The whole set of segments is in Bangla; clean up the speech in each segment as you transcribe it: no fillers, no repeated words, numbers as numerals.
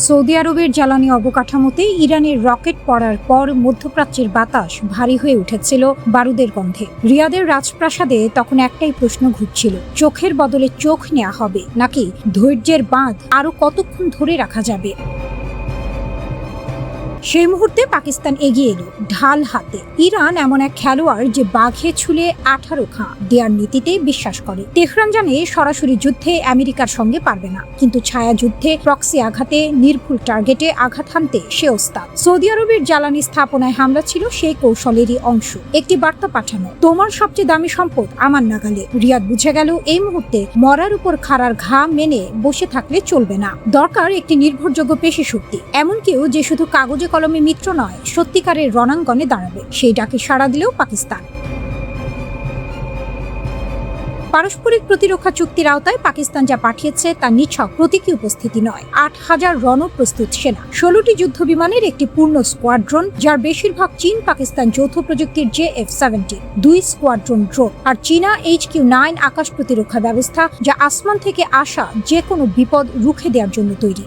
সৌদি আরবের জ্বালানি অবকাঠামোতে ইরানের রকেট পড়ার পর মধ্যপ্রাচ্যের বাতাস ভারী হয়ে উঠেছিল বারুদের গন্ধে। রিয়াদের রাজপ্রাসাদে তখন একটাই প্রশ্ন ঘুরছিল, চোখের বদলে চোখ নেওয়া হবে নাকি ধৈর্যের বাঁধ আরো কতক্ষণ ধরে রাখা যাবে। সেই মুহূর্তে পাকিস্তান এগিয়ে এলো ঢাল হাতে। ইরান এমন এক খেলোয়াড় যে বাঘে ছুলে 18 খাঁ দেয়ার নীতিতে বিশ্বাস করে। তেহরান জানে সরাসরি যুদ্ধে আমেরিকার সঙ্গে পারবে না, কিন্তু ছায়া যুদ্ধে প্রক্সি আঘাতে, নির্ভুল টার্গেটে আঘাত হানতে সে ওস্তাদ। সৌদি আরবের জ্বালানি স্থাপনায় হামলা ছিল সেই কৌশলেরই অংশ। একটি বার্তা পাঠানো, তোমার সবচেয়ে দামি সম্পদ আমার নাগালে। রিয়াদ বুঝে গেল এই মুহূর্তে মরার উপর খাড়ার ঘা মেনে বসে থাকলে চলবে না। দরকার একটি নির্ভরযোগ্য পেশি শক্তি, এমন কেউ যে শুধু কাগজে কলমে মিত্র নয়, সত্যিকারের রণাঙ্গনে দাঁড়াবে। সেই ডাকে সাড়া দিলেও পাকিস্তান। পারস্পরিক প্রতিরক্ষা চুক্তির আওতায় পাকিস্তান যা পাঠিয়েছে তা নিছক প্রতীকী উপস্থিতি নয়। 8000 রণপ্রস্তুত সেনা, 16টি যুদ্ধ বিমানের একটি পূর্ণ স্কোয়াড্রন, যার বেশিরভাগ চীন পাকিস্তান যৌথ প্রযুক্তির JF-17, 2 স্কোয়াড্রন ড্রোন, আর চীনা HQ-9 আকাশ প্রতিরক্ষা ব্যবস্থা, যা আসমান থেকে আসা যে কোনো বিপদ রুখে দেওয়ার জন্য তৈরি।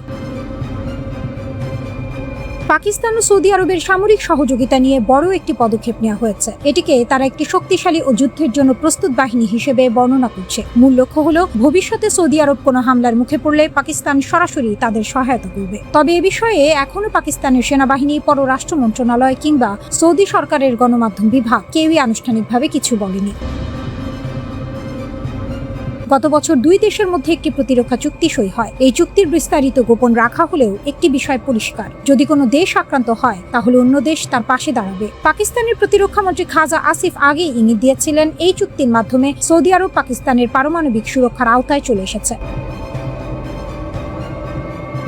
পাকিস্তান ও সৌদি আরবের সামরিক সহযোগিতা নিয়ে বড় একটি পদক্ষেপ নেওয়া হয়েছে। এটিকে তারা একটি শক্তিশালী ও যুদ্ধের জন্য প্রস্তুত বাহিনী হিসেবে বর্ণনা করছে। মূল লক্ষ্য হলো ভবিষ্যতে সৌদি আরব কোনো হামলার মুখে পড়লে পাকিস্তান সরাসরি তাদের সহায়তা করবে। তবে এ বিষয়ে এখনো পাকিস্তানের সেনাবাহিনী, পররাষ্ট্র মন্ত্রণালয় কিংবা সৌদি সরকারের গণমাধ্যম বিভাগ কেউই আনুষ্ঠানিকভাবে কিছু বলেনি। গত বছর দুই দেশের মধ্যে একটি প্রতিরক্ষা চুক্তি সই হয়। এই চুক্তির বিস্তারিত গোপন রাখা হলেও একটি বিষয় পরিষ্কার, যদি কোনো দেশ আক্রান্ত হয় তাহলে অন্য দেশ তার পাশে দাঁড়াবে। পাকিস্তানের প্রতিরক্ষা মন্ত্রী খাজা আসিফ আগেই ইঙ্গিত দিয়েছিলেন এই চুক্তির মাধ্যমে সৌদি আরব পাকিস্তানের পারমাণবিক সুরক্ষার আওতায় চলে এসেছে।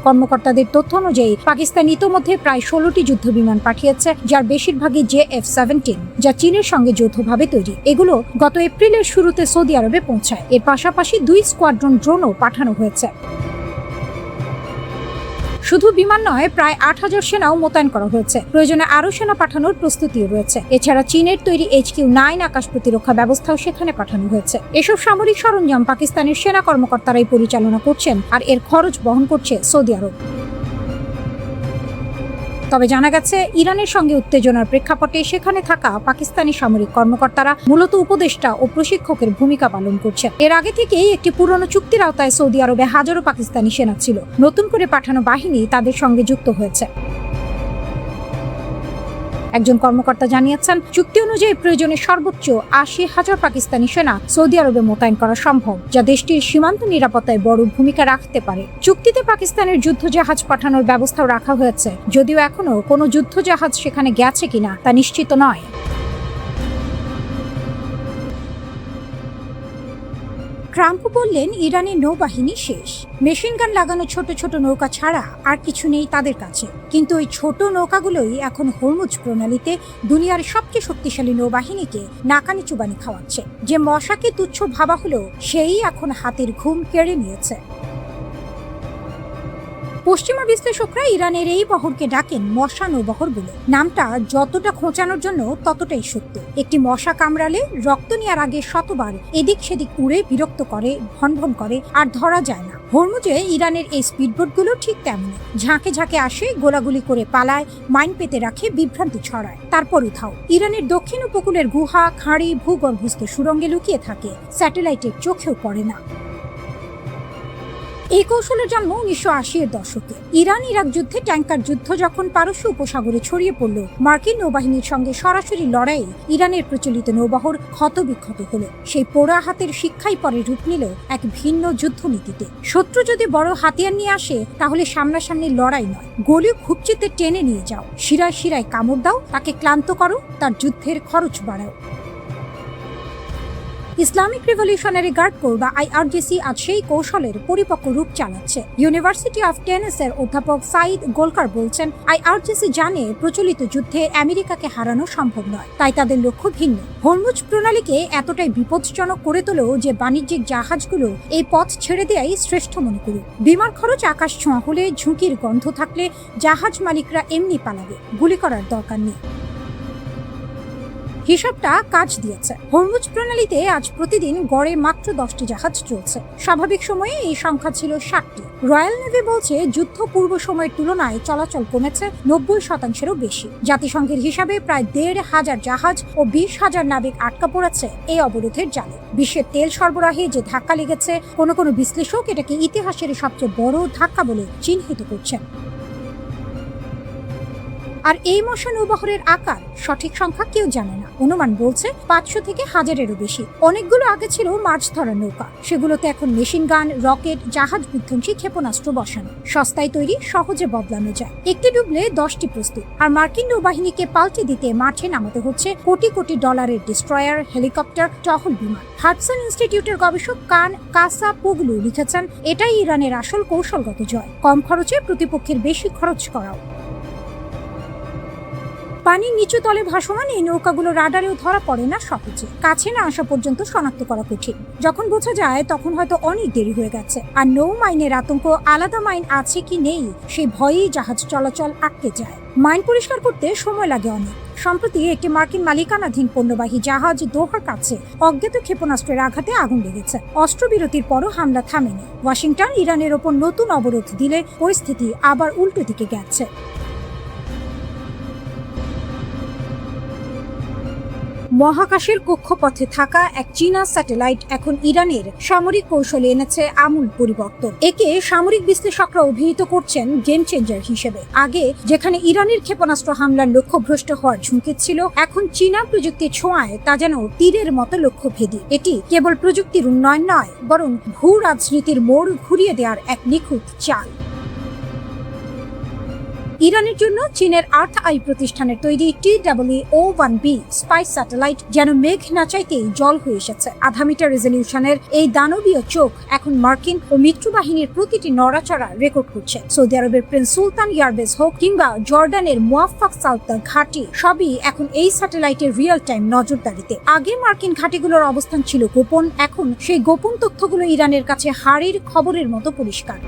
কর্মকর্তাদের তথ্য অনুযায়ী পাকিস্তান ইতোমধ্যে প্রায় 16টি যুদ্ধ বিমান পাঠিয়েছে, যার বেশিরভাগই JF-17, যা চীনের সঙ্গে যৌথভাবে তৈরি। এগুলো গত এপ্রিলের শুরুতে সৌদি আরবে পৌঁছায়। এর পাশাপাশি 2 স্কোয়াড্রন ড্রোনও পাঠানো হয়েছে। শুধু বিমান নয়, প্রায় 8000 সেনাও মোতায়েন করা হয়েছে। প্রয়োজনে আরও সেনা পাঠানোর প্রস্তুতিও রয়েছে। এছাড়া চীনের তৈরি HQ-9 আকাশ প্রতিরক্ষা ব্যবস্থাও সেখানে পাঠানো হয়েছে। এসব সামরিক সরঞ্জাম পাকিস্তানের সেনা কর্মকর্তারাই পরিচালনা করছেন, আর এর খরচ বহন করছে সৌদি আরব। তবে জানা গেছে, ইরানের সঙ্গে উত্তেজনার প্রেক্ষাপটে সেখানে থাকা পাকিস্তানি সামরিক কর্মকর্তারা মূলত উপদেষ্টা ও প্রশিক্ষকের ভূমিকা পালন করছেন। এর আগে থেকেই একটি পুরনো চুক্তির আওতায় সৌদি আরবে হাজারো পাকিস্তানি সেনা ছিল। নতুন করে পাঠানো বাহিনী তাদের সঙ্গে যুক্ত হয়েছে। একজন কর্মকর্তা জানিয়েছেন, চুক্তি অনুযায়ী প্রয়োজনে সর্বোচ্চ 80,000 পাকিস্তানি সেনা সৌদি আরবে মোতায়েন করা সম্ভব, যা দেশটির সীমান্ত নিরাপত্তায় বড় ভূমিকা রাখতে পারে। চুক্তিতে পাকিস্তানের যুদ্ধজাহাজ পাঠানোর ব্যবস্থাও রাখা হয়েছে, যদিও এখনো কোনো যুদ্ধজাহাজ সেখানে গেছে কিনা তা নিশ্চিত নয়। ট্রাম্প বললেন, ইরানের নৌবাহিনী শেষ। মেশিন গান লাগানো ছোট ছোট নৌকা ছাড়া আর কিছু নেই তাদের কাছে। কিন্তু ওই ছোট নৌকাগুলোই এখন হরমুজ প্রণালীতে দুনিয়ার সবচেয়ে শক্তিশালী নৌবাহিনীকে নাকানি চুবানি খাওয়াচ্ছে। যে মশাকে তুচ্ছ ভাবা হলো, সেই এখন হাতের ঘুম কেড়ে নিয়েছে। পশ্চিমা বিশ্লেষকরা ইরানের এই বহরকে ডাকেন মশা নৌবহর বলে। নামটা যতটা খোঁচানোর জন্য ততটাই সত্য। একটি মশা কামড়ালে রক্ত নেওয়ার আগে শতবার এদিক সেদিক উড়ে বিরক্ত করে, ভনভন করে, আর ধরা যায় না। হরমুজে ইরানের এই স্পিডবোটগুলো ঠিক তেমনই। ঝাঁকে ঝাঁকে আসে, গোলাগুলি করে পালায়, মাইন পেতে রাখে, বিভ্রান্তি ছড়ায়, তারপর উধাও। ইরানের দক্ষিণ উপকূলের গুহা, খাঁড়ি, ভূগর্ভস্থ সুড়ঙ্গে লুকিয়ে থাকে, স্যাটেলাইটের চোখেও পড়ে না। এই কৌশলের জন্ম 1980-এর দশকে। ইরান ইরাক যুদ্ধে ট্যাঙ্কার যুদ্ধ যখন পারস্য উপসাগরে ছড়িয়ে পড়ল, মার্কিন নৌবাহিনীর সঙ্গে সরাসরি লড়াইয়ে ইরানের প্রচলিত নৌবহর ক্ষতবিক্ষত হলো। সেই পোড়া হাতের শিক্ষাই পরে রূপ নিল এক ভিন্ন যুদ্ধনীতিতে। শত্রু যদি বড় হাতিয়ার নিয়ে আসে, তাহলে সামনাসামনি লড়াই নয়, গলি খুবচিতে টেনে নিয়ে যাও, শিরায় শিরায় কামড় দাও, তাকে ক্লান্ত করো, তার যুদ্ধের খরচ বাড়াও। ইসলামিক রিভলিউশনারি গার্ড কোর বা IRGC আজ সেই কৌশলের পরিপক্ক রূপ চালাচ্ছে। ইউনিভার্সিটি অফ টেনেসের অধ্যাপক সাইদ গোলকার বলছেন, IRGC জানে প্রচলিত যুদ্ধে আমেরিকাকে হারানো সম্ভব নয়, তাই তাদের লক্ষ্য ভিন্ন। হরমুজ প্রণালীকে এতটাই বিপজ্জনক করে তোলো যে বাণিজ্যিক জাহাজগুলো এই পথ ছেড়ে দেয়াই শ্রেষ্ঠ মনে করুক। বিমার খরচ আকাশ ছোঁয়া হলে, ঝুঁকির গন্ধ থাকলে জাহাজ মালিকরা এমনি পালাবে, গুলি করার দরকার নেই। হিসাবটা কাজ দিয়েছে। হরমুজ প্রণালীতে আজ প্রতিদিন গড়ে মাত্র 10টি জাহাজ চলছে। স্বাভাবিক সময়ে এই সংখ্যা ছিল 60টি। রয়্যাল নেভি বলছে যুদ্ধ পূর্ব সময়ের তুলনায় চলাচল কমেছে 90%-এরও বেশি। জাতিসংঘের হিসাবে প্রায় 1,500 জাহাজ ও 20,000 নাবিক আটকা পড়েছে এই অবরোধের জালে। বিশ্বের তেল সরবরাহে যে ধাক্কা লেগেছে, কোনো কোনো বিশ্লেষক এটাকে ইতিহাসের সবচেয়ে বড় ধাক্কা বলে চিহ্নিত করছেন। আর এই মশা নৌবহরের আকার সঠিক সংখ্যা কেউ জানে না। অনুমান বলছে 500 থেকে 1000-এরও বেশি। অনেকগুলো আগে ছিল মাছ ধরার নৌকা, সেগুলোতে এখন মেশিন গান, রকেট, জাহাজ বিধ্বংসী ক্ষেপণাস্ত্র বসানো। সস্তায় তৈরি, সহজে বদলানো যায়। একটি ডুবলে 10টি প্রস্তুত। আর মার্কিন নৌবাহিনীকে পাল্টে দিতে মাঠে নামাতে হচ্ছে কোটি কোটি ডলারের ডিস্ট্রয়ার, হেলিকপ্টার, টহল বিমান। হাডসন ইনস্টিটিউটের গবেষক কান কাসাপোগলু লিখেছেন, এটাই ইরানের আসল কৌশলগত জয়। কম খরচে প্রতিপক্ষের বেশি খরচ করাও। পানির নিচু তলে ভাসমান এই নৌকাগুলো রাডারেও ধরা পড়ে না সহজে। কাছে না আসা পর্যন্ত শনাক্ত করা কঠিন। যখন বোঝা যায় তখন হয়তো অনেক দেরি হয়ে গেছে। আর নৌ মাইনের আতঙ্ক, আলাদা মাইন আছে কি নেই সেই ভয়েই জাহাজ চলাচল আটকে যায়। মাইন পরিষ্কার করতে সময় লাগে অনেক। সম্প্রতি একটি মার্কিন মালিকানাধীন পণ্যবাহী জাহাজ দোহার কাছে অজ্ঞাত ক্ষেপণাস্ত্রের আঘাতে আগুন লেগেছে। অস্ত্রবিরতির পরও হামলা থামেনি। ওয়াশিংটন ইরানের ওপর নতুন অবরোধ দিলে পরিস্থিতি আবার উল্টো দিকে গেছে। মহাকাশের কক্ষপথে থাকা এক চীনা স্যাটেলাইট এখন ইরানের সামরিক কৌশলে এনেছে আমূল পরিবর্তন। একে সামরিক বিশ্লেষকরা অভিহিত করছেন গেম চেঞ্জার হিসেবে। আগে যেখানে ইরানের ক্ষেপণাস্ত্র হামলার লক্ষ্যভ্রষ্ট হওয়ার ঝুঁকি ছিল, এখন চীনা প্রযুক্তির ছোঁয়ায় তা যেন তীরের মতো লক্ষ্যভেদী। এটি কেবল প্রযুক্তির উন্নয়ন নয়, বরং ভূ রাজনীতির মোড় ঘুরিয়ে দেওয়ার এক নিখুঁত চাল। ইরানের জন্য চীনের আর্থ আই প্রতিষ্ঠানের তৈরি TWO-1B স্পাইস স্যাটেলাইট যেন মেঘ না চাইতেই জল হয়ে এসেছে। 0.5 মিটার রেজলিউশনের এই দানবীয় চোখ এখন মার্কিন ও মিত্র বাহিনীর প্রতিটি নড়াচড়া রেকর্ড করছে। সৌদি আরবের প্রিন্স সুলতান এয়ারবেস হোক কিংবা জর্ডানের মুয়াফফাক সালতান ঘাঁটি, সবই এখন এই স্যাটেলাইটের রিয়েল টাইম নজরদারিতে। আগে মার্কিন ঘাঁটিগুলোর অবস্থান ছিল গোপন, এখন সেই গোপন তথ্যগুলো ইরানের কাছে হাড়ির খবরের মতো পরিষ্কার।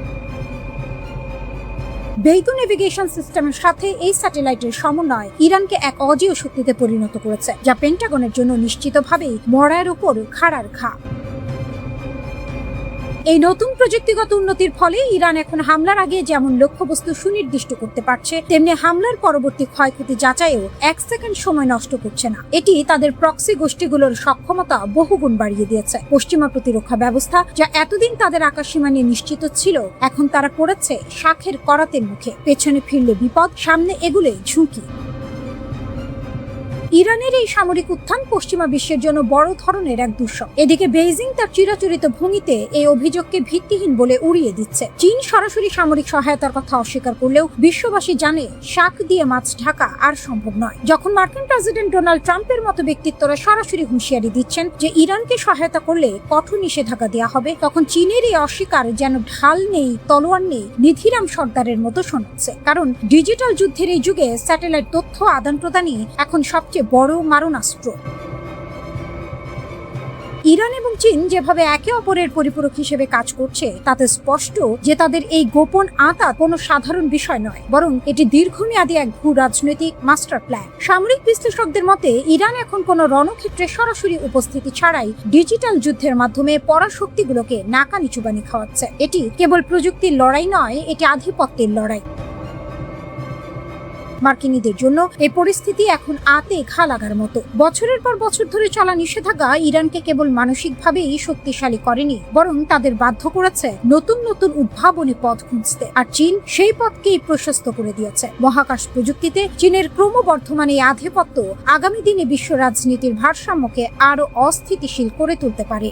বেইদু নেভিগেশন সিস্টেমের সাথে এই স্যাটেলাইটের সমন্বয় ইরানকে এক অজেয় শক্তিতে পরিণত করেছে, যা পেন্টাগনের জন্য নিশ্চিতভাবেই মরার উপর খাড়ার ঘা। এই নতুন প্রযুক্তিগত উন্নতির ফলে ইরান এখন হামলার আগে যেমন লক্ষ্যবস্তু সুনির্দিষ্ট করতে পারছে, তেমনি হামলার পরবর্তী ক্ষয়ক্ষতি যাচাইও 1 সেকেন্ড সময় নষ্ট করছে না। এটি তাদের প্রক্সি গোষ্ঠীগুলোর সক্ষমতা বহুগুণ বাড়িয়ে দিয়েছে। পশ্চিমা প্রতিরক্ষা ব্যবস্থা, যা এতদিন তাদের আকাশসীমা নিয়ে নিশ্চিত ছিল, এখন তারা পড়েছে শাখের করাতের মুখে। পেছনে ফিরলে বিপদ, সামনে এগুলে ঝুঁকি। ইরানের এই সামরিক উত্থান পশ্চিমা বিশ্বের জন্য বড় ধরনের এক দুঃস্বপ্ন। এদিকে বেইজিং তার চিরাচরিত ভঙ্গিতে এই অভিযোগকে ভিত্তিহীন বলে উড়িয়ে দিচ্ছে। চীন সরাসরি সামরিক সহায়তার কথা অস্বীকার করলেও বিশ্ববাসী জানে শাক দিয়ে মাছ ঢাকা আর সম্ভব নয়। যখন মার্কিন প্রেসিডেন্ট ডোনাল্ড ট্রাম্পের মতো ব্যক্তিত্বরা সরাসরি হুঁশিয়ারি দিচ্ছেন যে ইরানকে সহায়তা করলে কঠোর নিষেধাজ্ঞা দেওয়া হবে, তখন চীনের এই অস্বীকার যেন ঢাল নেই, তলোয়ার নেই, নিধিরাম সর্দারের মতো শোনাচ্ছে। কারণ ডিজিটাল যুদ্ধের এই যুগে স্যাটেলাইট তথ্য আদান প্রদানই এখন সবচেয়ে বড় মারণাস্ত্র। ইরান এবং চীন যেভাবে একে অপরের পরিপূরক হিসেবে কাজ করছে, তাতে স্পষ্ট যে তাদের এই গোপন আঁতাত কোনো সাধারণ বিষয় নয়, বরং এটি দীর্ঘমেয়াদী এক ভূ রাজনৈতিক মাস্টার প্ল্যান। সামরিক বিশ্লেষকদের মতে ইরান এখন কোনো রণক্ষেত্রে সরাসরি উপস্থিতি ছাড়াই ডিজিটাল যুদ্ধের মাধ্যমে পরাশক্তিগুলোকে নাকানি চুবানি খাওয়াচ্ছে। এটি কেবল প্রযুক্তির লড়াই নয়, এটি আধিপত্যের লড়াই। মার্কিনীদের জন্য এই পরিস্থিতি এখন আতে ঘা লাগার মতো। বছরের পর বছর ধরে চলা নিষেধাজ্ঞা ইরানকে কেবল মানসিকভাবেই শক্তিশালী করেনি, বরং তাদের বাধ্য করেছে নতুন নতুন উদ্ভাবনী পথ খুঁজতে। আর চীন সেই পথকেই প্রশস্ত করে দিয়েছে। মহাকাশ প্রযুক্তিতে চীনের ক্রমবর্ধমান এই আধিপত্য আগামী দিনে বিশ্ব রাজনীতির ভারসাম্যকে আরো অস্থিতিশীল করে তুলতে পারে।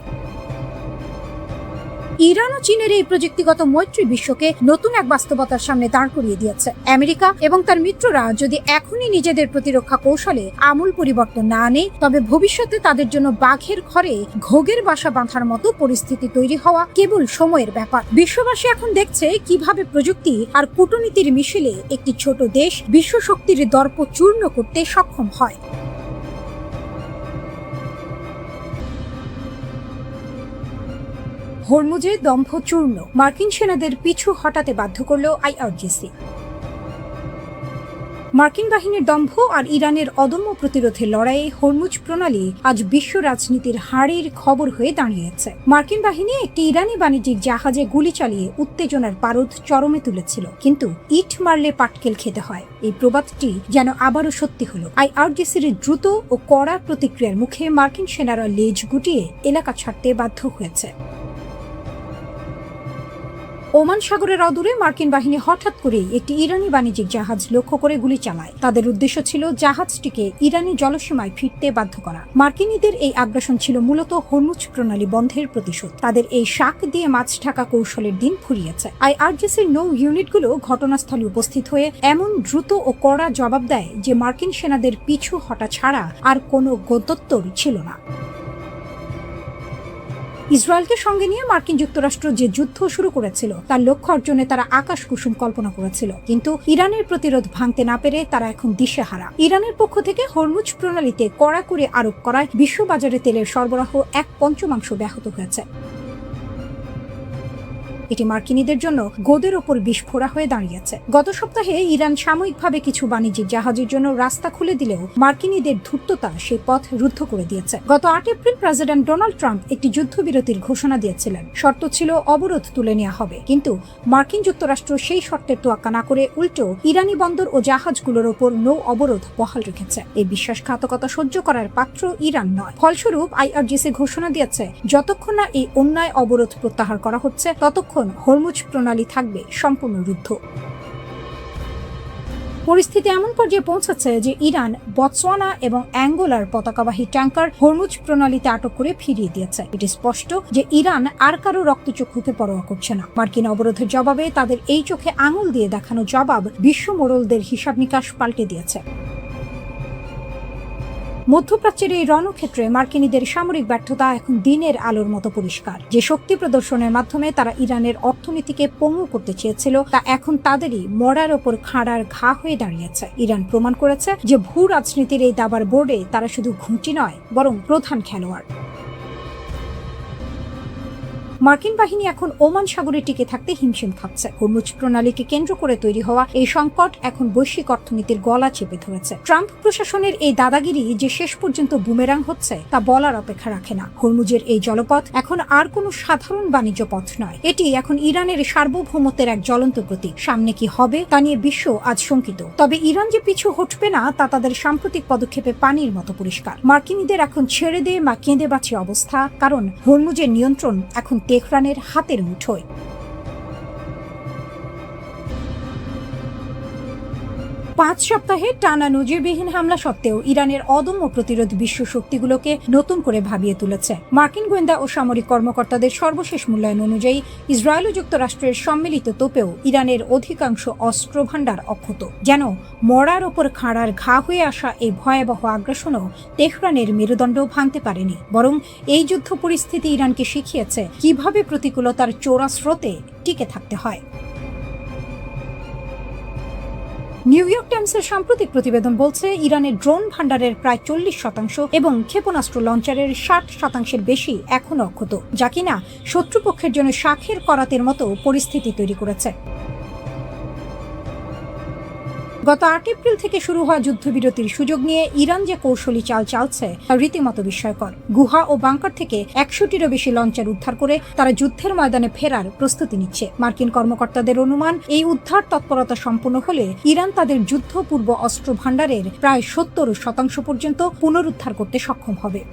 ইরান ও চীনের এই প্রযুক্তিগত মৈত্রী বিশ্বকে নতুন এক বাস্তবতার সামনে দাঁড় করিয়ে দিয়েছে। আমেরিকা এবং তার মিত্ররা যদি এখনই নিজেদের প্রতিরক্ষা কৌশলে আমূল পরিবর্তন না আনে, তবে ভবিষ্যতে তাদের জন্য বাঘের ঘরে ঘোগের বাসা বাঁধার মতো পরিস্থিতি তৈরি হওয়া কেবল সময়ের ব্যাপার। বিশ্ববাসী এখন দেখছে কিভাবে প্রযুক্তি আর কূটনীতির মিশেলে একটি ছোট দেশ বিশ্ব শক্তির দর্প চূর্ণ করতে সক্ষম হয়। হরমুজে দম্ভ চূর্ণ, মার্কিন সেনাদের পিছু হটাতে বাধ্য করল IRGC। মার্কিন বাহিনীর দম্ভ আর ইরানের অদম্য প্রতিরোধের লড়াইয়ে হরমুজ প্রণালী আজ বিশ্ব রাজনীতির হাড়ির খবর হয়ে দাঁড়িয়েছে। মার্কিন বাহিনী একটি ইরানি বাণিজ্যিক জাহাজে গুলি চালিয়ে উত্তেজনার পারদ চরমে তুলেছিল, কিন্তু ইট মারলে পাটকেল খেতে হয়, এই প্রবাদটি যেন আবারও সত্যি হলো। আইআরজিসির দ্রুত ও কড়া প্রতিক্রিয়ার মুখে মার্কিন সেনারা লেজ গুটিয়ে এলাকা ছাড়তে বাধ্য হয়েছে। ওমান সাগরের অদূরে মার্কিন বাহিনী হঠাৎ করেই একটি ইরানি বাণিজ্যিক জাহাজ লক্ষ্য করে গুলি চালায়। তাদের উদ্দেশ্য ছিল জাহাজটিকে ইরানি জলসীমায় ফিরতে বাধ্য করা। মার্কিনীদের এই আগ্রাসন ছিল মূলত হরমুজ প্রণালী বন্ধের প্রতিশোধ। তাদের এই শাক দিয়ে মাছ ঢাকা কৌশলের দিন ফুরিয়েছে। আইআরজিসির নৌ ইউনিটগুলো ঘটনাস্থলে উপস্থিত হয়ে এমন দ্রুত ও কড়া জবাব দেয় যে মার্কিন সেনাদের পিছু হটা ছাড়া আর কোনো গত্যন্তর ছিল না। ইসরায়েলকে সঙ্গে নিয়ে মার্কিন যুক্তরাষ্ট্র যে যুদ্ধ শুরু করেছিল তার লক্ষ্য অর্জনে তারা আকাশ কুসুম কল্পনা করেছিল, কিন্তু ইরানের প্রতিরোধ ভাঙতে না পেরে তারা এখন দিশেহারা। ইরানের পক্ষ থেকে হরমুজ প্রণালীতে কড়াকড়ি আরোপ করায় বিশ্ববাজারে তেলের সরবরাহ 1/5 ব্যাহত হয়েছে। এটি মার্কিনীদের জন্য গোদের ওপর বিস্ফোরা হয়ে দাঁড়িয়েছে। গত সপ্তাহে ইরান সাময়িকভাবে কিছু বাণিজ্যিক জাহাজের জন্য রাস্তা খুলে দিলেও মার্কিনীদের ধূর্ততা সেই পথ রুদ্ধ করে দিয়েছে। গত 8 এপ্রিল প্রেসিডেন্ট ডোনাল্ড ট্রাম্প একটি যুদ্ধবিরতির ঘোষণা দিয়েছিলেন। শর্ত ছিল অবরোধ তুলে নেওয়া হবে, কিন্তু মার্কিন যুক্তরাষ্ট্র সেই শর্তের তোয়াক্কা না করে উল্টো ইরানি বন্দর ও জাহাজগুলোর ওপর নৌ অবরোধ বহাল রেখেছে। এই বিশ্বাসঘাতকতা সহ্য করার পাত্র ইরান নয়। ফলস্বরূপ আইআরজিসি ঘোষণা দিয়েছে যতক্ষণ না এই অন্যায় অবরোধ প্রত্যাহার করা হচ্ছে ততক্ষণ হরমুজ প্রণালী থাকবে সম্পূর্ণ রুদ্ধ। পরিস্থিতি এমন পর্যায়ে পৌঁছেছে যে ইরান বতসোয়ানা এবং অ্যাঙ্গোলার পতাকাবাহী ট্যাঙ্কার হরমুজ প্রণালীতে আটক করে ফিরিয়ে দিয়েছে। এটি স্পষ্ট যে ইরান আর কারো রক্তচক্ষুকে পরোয়া করছে না। মার্কিন অবরোধের জবাবে তাদের এই চোখে আঙুল দিয়ে দেখানো জবাব বিশ্ব মোড়লদের হিসাব নিকাশ পাল্টে দিয়েছে। মধ্যপ্রাচ্যের এই রণক্ষেত্রে মার্কিনীদের সামরিক ব্যর্থতা এখন দিনের আলোর মতো পরিষ্কার। যে শক্তি প্রদর্শনের মাধ্যমে তারা ইরানের অর্থনীতিকে পঙ্গু করতে চেয়েছিল তা এখন তাদেরই মরার ওপর খাড়ার ঘা হয়ে দাঁড়িয়েছে। ইরান প্রমাণ করেছে যে ভূ রাজনীতির এই দাবার বোর্ডে তারা শুধু ঘুঁটি নয়, বরং প্রধান খেলোয়াড়। মার্কিন বাহিনী এখন ওমান সাগরে টিকে থাকতে হিমশিম খাচ্ছে। হরমুজ প্রণালীকে কেন্দ্র করে তৈরি হওয়া এই সংকট এখন বৈশ্বিক অর্থনীতির গলা চেপে ধরেছে। ট্রাম্প প্রশাসনের এই দাদাগিরি যে শেষ পর্যন্ত বুমেরাং হচ্ছে তা বলার অপেক্ষা রাখে না। হরমুজের এই জলপথ এখন আর কোনো সাধারণ বাণিজ্য পথ নয়, এটি এখন ইরানের সার্বভৌমত্বের এক জ্বলন্ত প্রতীক। সামনে কি হবে তা নিয়ে বিশ্ব আজ শঙ্কিত। তবে ইরান যে পিছু হটবে না তা তাদের সাম্প্রতিক পদক্ষেপে পানির মতো পরিষ্কার। মার্কিনীদের এখন ছেড়ে দে বা কেঁদে বাঁচে অবস্থা, কারণ হরমুজের নিয়ন্ত্রণ এখন তেহরানের হাতের মুঠোয়। 5 সপ্তাহে টানা নজিরবিহীন হামলা সত্ত্বেও ইরানের অদম্য প্রতিরোধ বিশ্ব শক্তিগুলোকে নতুন করে ভাবিয়ে তুলেছে। মার্কিন গোয়েন্দা ও সামরিক কর্মকর্তাদের সর্বশেষ মূল্যায়ন অনুযায়ী ইসরায়েল ও যুক্তরাষ্ট্রের সম্মিলিত তোপেও ইরানের অধিকাংশ অস্ত্র ভাণ্ডার অক্ষত। যেন মরার ওপর খাড়ার ঘা হয়ে আসা এই ভয়াবহ আগ্রাসনও তেহরানের মেরুদণ্ড ভাঙতে পারেনি, বরং এই যুদ্ধ পরিস্থিতি ইরানকে শিখিয়েছে কিভাবে প্রতিকূলতার চোরা স্রোতে টিকে থাকতে হয়। নিউ ইয়র্ক টাইমসের সাম্প্রতিক প্রতিবেদন বলছে ইরানের ড্রোন ভাণ্ডারের প্রায় 40% এবং ক্ষেপণাস্ত্র লঞ্চারের 60% বেশি এখনও অক্ষত, যা কিনা শত্রুপক্ষের জন্য শাখের করাতের মতো পরিস্থিতি তৈরি করেছে। গত 8 এপ্রিল থেকে শুরু হওয়া যুদ্ধবিরতির সুযোগ নিয়ে ইরান যে কৌশলী চাল চালছে তা রীতিমতো বিস্ময়কর। গুহা ও বাংকার থেকে 100টিরও বেশি লঞ্চার উদ্ধার করে তারা যুদ্ধের ময়দানে ফেরার প্রস্তুতি নিচ্ছে। মার্কিন কর্মকর্তাদের অনুমান এই উদ্ধার তৎপরতা সম্পন্ন হলে ইরান তাদের যুদ্ধপূর্ব অস্ত্র ভাণ্ডারের প্রায় 70% পর্যন্ত পুনরুদ্ধার করতে সক্ষম হবে।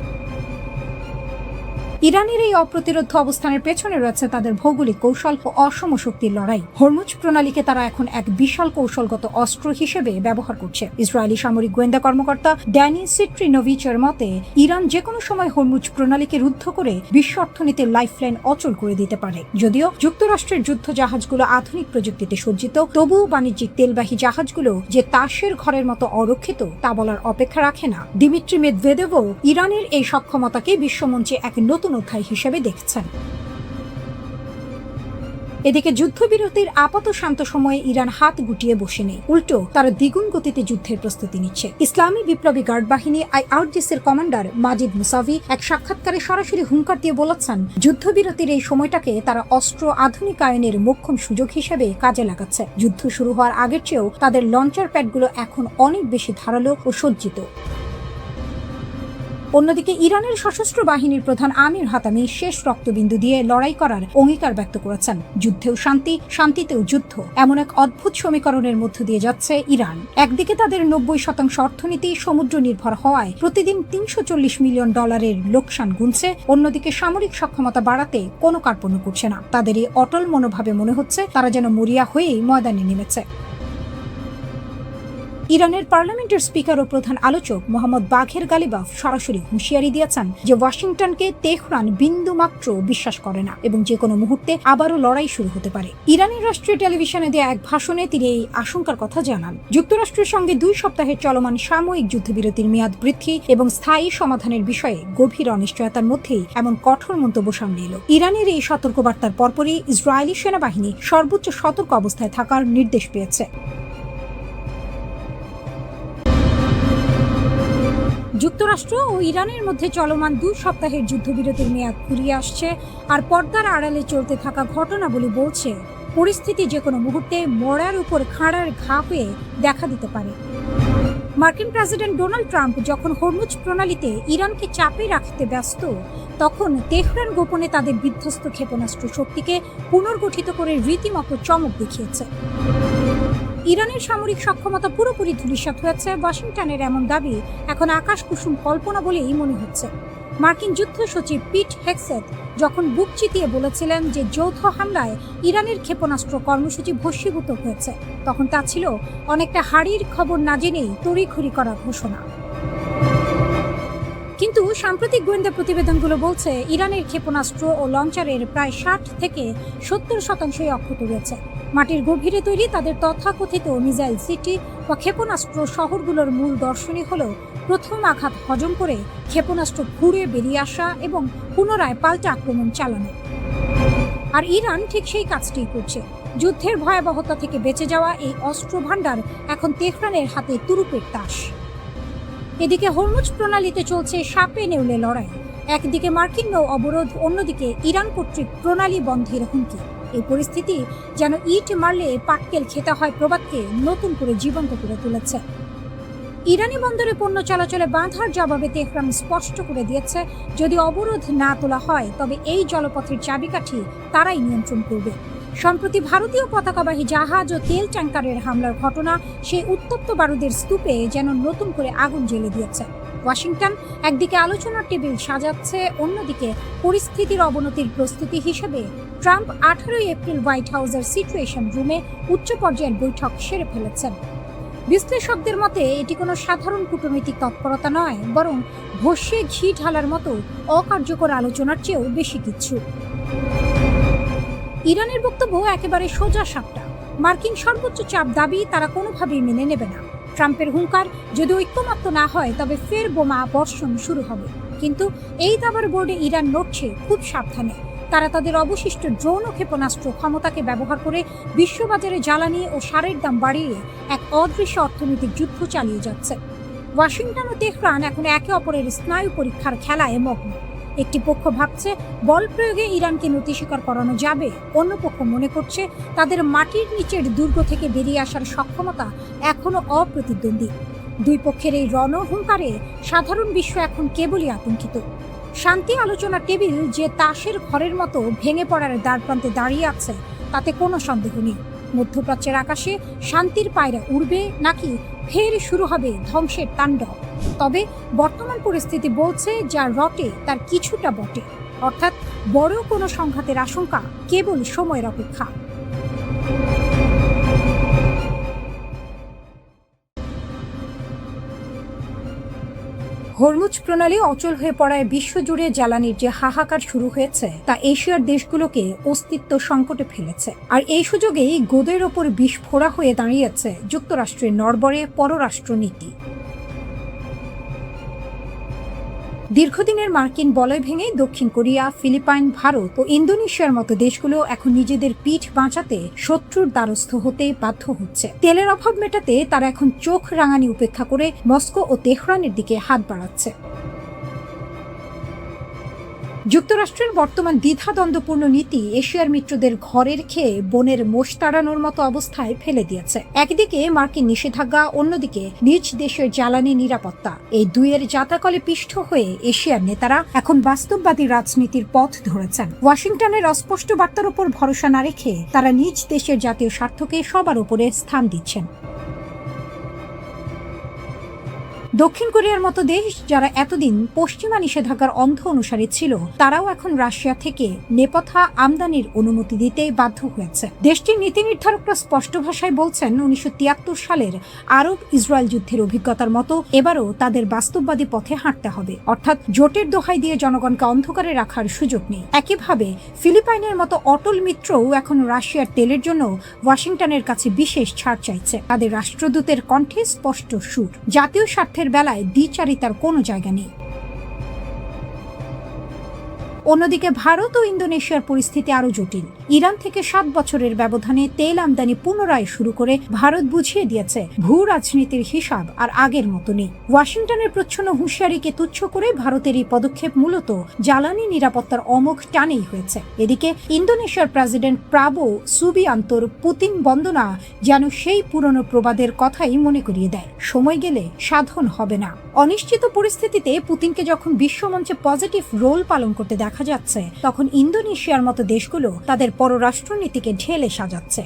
ইরানের এই অপ্রতিরোধ অবস্থানের পেছনে রয়েছে তাদের ভৌগোলিক কৌশল ও অসম শক্তির লড়াই। হরমুজ প্রণালীকে তারা এখন এক বিশাল কৌশলগত অস্ত্র হিসেবে ব্যবহার করছে। ইসরায়েলি সামরিক গোয়েন্দা কর্মকর্তা ড্যানি সিট্রিনোভিচের মতে ইরান যে কোনো সময় হরমুজ প্রণালীকে রুদ্ধ করে বিশ্ব অর্থনীতির লাইফলাইন অচল করে দিতে পারে। যদিও যুক্তরাষ্ট্রের যুদ্ধ জাহাজগুলো আধুনিক প্রযুক্তিতে সজ্জিত, তবুও বাণিজ্যিক তেলবাহী জাহাজগুলো যে তাসের ঘরের মতো অরক্ষিত তা বলার অপেক্ষা রাখে না। দিমিত্রি মেদভেদেভও ইরানের এই সক্ষমতাকে বিশ্বমঞ্চে এক নতুন অধ্যায় হিসেবে দেখছেন। এদিকে যুদ্ধবিরতির আপাত শান্ত সময়ে ইরান হাত গুটিয়ে বসে নেই, উল্টো তারা দ্বিগুণ গতিতে যুদ্ধের প্রস্তুতি নিচ্ছে। ইসলামী বিপ্লবী গার্ড বাহিনী IRGC এর কমান্ডার মাজিদ মুসাভি এক সাক্ষাৎকারে সরাসরি হুঙ্কার দিয়ে বলেছেন, যুদ্ধবিরতির এই সময়টাকে তারা অস্ত্র আধুনিকায়নের মোক্ষম সুযোগ হিসেবে কাজে লাগাচ্ছে। যুদ্ধ শুরু হওয়ার আগের চেয়েও তাদের লঞ্চার প্যাডগুলো এখন অনেক বেশি ধারালো ও সজ্জিত। অন্যদিকে ইরানের সশস্ত্র বাহিনীর প্রধান আমির হাতামি শেষ রক্তবিন্দু দিয়ে লড়াই করার অঙ্গীকার ব্যক্ত করেছেন। যুদ্ধেও শান্তি, শান্তিতেও যুদ্ধ, এমন এক অদ্ভুত সমীকরণের মধ্য দিয়ে যাচ্ছে ইরান। একদিকে তাদের 90% অর্থনীতি সমুদ্র নির্ভর হওয়ায় প্রতিদিন $340 মিলিয়ন লোকসান গুনছে, অন্যদিকে সামরিক সক্ষমতা বাড়াতে কোনো কার্পণ্য করছে না। তাদের এই অটল মনোভাবে মনে হচ্ছে তারা যেন মরিয়া হয়েই ময়দানে নেমেছে। ইরানের পার্লামেন্টের স্পিকার ও প্রধান আলোচক মোহাম্মদ বাঘের গালিবাফ সরাসরি হুঁশিয়ারি দিয়েছেন যে ওয়াশিংটনকে তেহরান বিন্দুমাত্র বিশ্বাস করে না এবং যে কোনো মুহূর্তে আবারও লড়াই শুরু হতে পারে। ইরানের রাষ্ট্রীয় টেলিভিশনে দেয়া এক ভাষণে তিনি এই আশঙ্কার কথা জানান। যুক্তরাষ্ট্রের সঙ্গে 2 সপ্তাহের চলমান সাময়িক যুদ্ধবিরতির মেয়াদ বৃদ্ধি এবং স্থায়ী সমাধানের বিষয়ে গভীর অনিশ্চয়তার মধ্যেই এমন কঠোর মন্তব্য সামনে এলো। ইরানের এই সতর্কবার্তার পরপরই ইসরায়েলি সেনাবাহিনী সর্বোচ্চ সতর্ক অবস্থায় থাকার নির্দেশ পেয়েছে। যুক্তরাষ্ট্র ও ইরানের মধ্যে চলমান 2 সপ্তাহের যুদ্ধবিরতির মেয়াদ ফুরিয়ে আসছে, আর পর্দার আড়ালে চলতে থাকা ঘটনাবলী বলছে পরিস্থিতি যে কোনো মুহূর্তে মরার উপর খাঁড়ার ঘা হয়ে দেখা দিতে পারে। মার্কিন প্রেসিডেন্ট ডোনাল্ড ট্রাম্প যখন হরমুজ প্রণালীতে ইরানকে চাপে রাখতে ব্যস্ত, তখন তেহরান গোপনে তাদের বিধ্বস্ত ক্ষেপণাস্ত্র শক্তিকে পুনর্গঠিত করে রীতিমতো চমক দেখিয়েছে। ইরানের সামরিক সক্ষমতা পুরোপুরি ধূলিসাৎ হয়েছে। ওয়াশিংটনের এমন দাবি এখন আকাশ কুসুম কল্পনা বলেই মনে হচ্ছে। মার্কিন যুদ্ধ সচিব পিট হেগসেথ যখন বুক চিতিয়ে বলেছিলেন যে যৌথ হামলায় ইরানের ক্ষেপণাস্ত্র কর্মসূচি ভস্মীভূত হয়েছে, তখন তা ছিল অনেকটা হাড়ির খবর না জেনেই তড়িঘড়ি করা ঘোষণা। কিন্তু সাম্প্রতিক গোয়েন্দা প্রতিবেদনগুলো বলছে ইরানের ক্ষেপণাস্ত্র ও লঞ্চারের প্রায় 60 থেকে 70% অক্ষত রয়েছে। মাটির গভীরে তৈরি তাদের তথাকথিত মিসাইল সিটি বা ক্ষেপণাস্ত্র শহরগুলোর মূল দর্শনই হল প্রথম আঘাত হজম করে ক্ষেপণাস্ত্র ঘুরে বেরিয়ে আসা এবং পুনরায় পাল্টা আক্রমণ চালানো। আর ইরান ঠিক সেই কাজটিই করছে। যুদ্ধের ভয়াবহতা থেকে বেঁচে যাওয়া এই অস্ত্র ভাণ্ডার এখন তেহরানের হাতে তুরুপের তাস। এদিকে হরমুজ প্রণালীতে চলছে সাপে নেউলে লড়াই। একদিকে মার্কিন নৌ অবরোধ, অন্যদিকে ইরান কর্তৃক প্রণালী বন্ধের হুমকি। এই পরিস্থিতি যেন ইট মারলে পাটকেল খেতে হয় প্রবাদকে নতুন করে জীবন্ত করে তুলেছে। ইরানি বন্দরে পণ্য চলাচলে বাঁধার জবাবে তেহরান স্পষ্ট করে দিয়েছে, যদি অবরোধ না তোলা হয় তবে এই জলপথের চাবিকাঠি তারাই নিয়ন্ত্রণ করবে। সম্প্রতি ভারতীয় পতাকাবাহী জাহাজ ও তেল ট্যাঙ্কারের হামলার ঘটনা সেই উত্তপ্ত বারুদের স্তূপে যেন নতুন করে আগুন জ্বেলে দিয়েছে। ওয়াশিংটন একদিকে আলোচনার টেবিল সাজাচ্ছে, অন্যদিকে পরিস্থিতির অবনতির প্রস্তুতি হিসেবে ট্রাম্প 18 এপ্রিল হোয়াইট হাউসের সিচুয়েশন রুমে উচ্চ পর্যায়ের বৈঠক সেরে ফেলেছেন। বিশ্লেষকদের মতে এটি কোনো সাধারণ কূটনৈতিক তৎপরতা নয়, বরং ভস্যে ঘি ঢালার মতো অকার্যকর আলোচনার চেয়েও বেশি কিছু। ইরানের বক্তব্য একেবারে সোজা সাপটা। মার্কিন সর্বোচ্চ চাপ দাবি তারা কোনোভাবেই মেনে নেবে না। ট্রাম্পের হুঙ্কার, যদি ঐক্যমত্য না হয় তবে ফের বোমা বর্ষণ শুরু হবে। কিন্তু এই দাবার বোর্ডে ইরান লড়ছে খুব সাবধানে। তারা তাদের অবশিষ্ট ড্রোন ও ক্ষেপণাস্ত্র ক্ষমতাকে ব্যবহার করে বিশ্ববাজারে জ্বালানি ও সারের দাম বাড়িয়ে এক অদৃশ্য অর্থনৈতিক যুদ্ধ চালিয়ে যাচ্ছে। ওয়াশিংটন ও তেহরান এখন একে অপরের স্নায়ু পরীক্ষার খেলায় মগ্ন। একটি পক্ষ ভাবছে বল প্রয়োগে ইরানকে নতি স্বীকার করানো যাবে, অন্য পক্ষ মনে করছে তাদের মাটির নিচের দুর্গ থেকে বেরিয়ে আসার সক্ষমতা এখনো অপ্রতিদ্বন্দ্বী। দুই পক্ষের এই রণহুঙ্কারে সাধারণ বিশ্ব এখন কেবলই আতঙ্কিত। শান্তি আলোচনা টেবিল যে তাসের ঘরের মতো ভেঙে পড়ার দ্বারপ্রান্তে দাঁড়িয়ে আছে তাতে কোনো সন্দেহ নেই। মধ্যপ্রাচ্যের আকাশে শান্তির পায়রা উড়বে নাকি ফের শুরু হবে ধ্বংসের তাণ্ডব। তবে বর্তমান পরিস্থিতি বলছে যা রটে তার কিছুটা বটে, অর্থাৎ বড় কোনো সংঘাতের আশঙ্কা কেবল সময়ের অপেক্ষা। হরমুজ প্রণালী অচল হয়ে পড়ায় বিশ্বজুড়ে জ্বালানির যে হাহাকার শুরু হয়েছে তা এশিয়ার দেশগুলোকে অস্তিত্ব সংকটে ফেলেছে। আর এই সুযোগেই গোদের ওপর বিস্ফোরা হয়ে দাঁড়িয়েছে যুক্তরাষ্ট্রের নড়বড়ে পররাষ্ট্র নীতি। দীর্ঘদিনের মার্কিন বলয় ভেঙে দক্ষিণ কোরিয়া, ফিলিপাইন, ভারত ও ইন্দোনেশিয়ার মতো দেশগুলো এখন নিজেদের পিঠ বাঁচাতে শত্রুর দ্বারস্থ হতে বাধ্য হচ্ছে। তেলের অভাব মেটাতে তারা এখন চোখ রাঙানি উপেক্ষা করে মস্কো ও তেহরানের দিকে হাত বাড়াচ্ছে। যুক্তরাষ্ট্রের বর্তমান দ্বিধাদ্বন্দ্বপূর্ণ নীতি এশিয়ার মিত্রদের ঘরের খেয়ে বনের মোষ তাড়ানোর মতো অবস্থায় ফেলে দিয়েছে। একদিকে মার্কিন নিষেধাজ্ঞা, অন্যদিকে নিজ দেশের জ্বালানি নিরাপত্তা, এই দুইয়ের জাতাকলে পিষ্ট হয়ে এশিয়ার নেতারা এখন বাস্তববাদী রাজনীতির পথ ধরেছেন। ওয়াশিংটনের অস্পষ্ট বার্তার উপর ভরসা না রেখে তারা নিজ দেশের জাতীয় স্বার্থকে সবার উপরে স্থান দিচ্ছেন। দক্ষিণ কোরিয়ার মতো দেশ, যারা এতদিন পশ্চিমা নিষেধাজ্ঞার অন্ধ অনুসারী ছিল, তারাও এখন রাশিয়া থেকে নেপথ্যা আমদানির অনুমতি দিতে বাধ্য হয়েছে। দেশটির নীতি নির্ধারকরা স্পষ্ট ভাষায় বলছেন, 1973 সালের আরব ইসরায়েল যুদ্ধের অভিজ্ঞতার মতো এবারও তাদের বাস্তববাদী পথে হাঁটতে হবে, অর্থাৎ জোটের দোহাই দিয়ে জনগণকে অন্ধকারে রাখার সুযোগ নেই। একইভাবে ফিলিপাইনের মতো অটল মিত্রও এখন রাশিয়ার তেলের জন্য ওয়াশিংটনের কাছে বিশেষ ছাড় চাইছে। তাদের রাষ্ট্রদূতের কণ্ঠে স্পষ্ট সুর, জাতীয় স্বার্থের বেলায় দ্বিচারিতার কোনো জায়গা নেই। অন্যদিকে ভারত ও ইন্দোনেশিয়ার পরিস্থিতি আরো জটিল। ইরান থেকে 7 বছরের ব্যবধানে তেল আমদানি পুনরায় শুরু করে ভারত বুঝিয়ে দিয়েছে ভূ রাজনীতির হিসাব আর আগের মতো নেই। ওয়াশিংটনের প্রচ্ছন্ন হুঁশিয়ারিকে তুচ্ছ করে ভারতের এই পদক্ষেপ মূলত জ্বালানি নিরাপত্তার অমোঘ টানেই হয়েছে। এদিকে ইন্দোনেশিয়ার প্রেসিডেন্ট প্রাবো সুবিয়ান্তোর পুতিন বন্দনা যেন সেই পুরনো প্রবাদের কথাই মনে করিয়ে দেয়, সময় গেলে সাধন হবে না। অনিশ্চিত পরিস্থিতিতে পুতিনকে যখন বিশ্বমঞ্চে পজিটিভ রোল পালন করতে দেখা যাচ্ছে, তখন ইন্দোনেশিয়ার মতো দেশগুলো তাদের পররাষ্ট্রনীতিকে ঢেলে সাজাচ্ছে।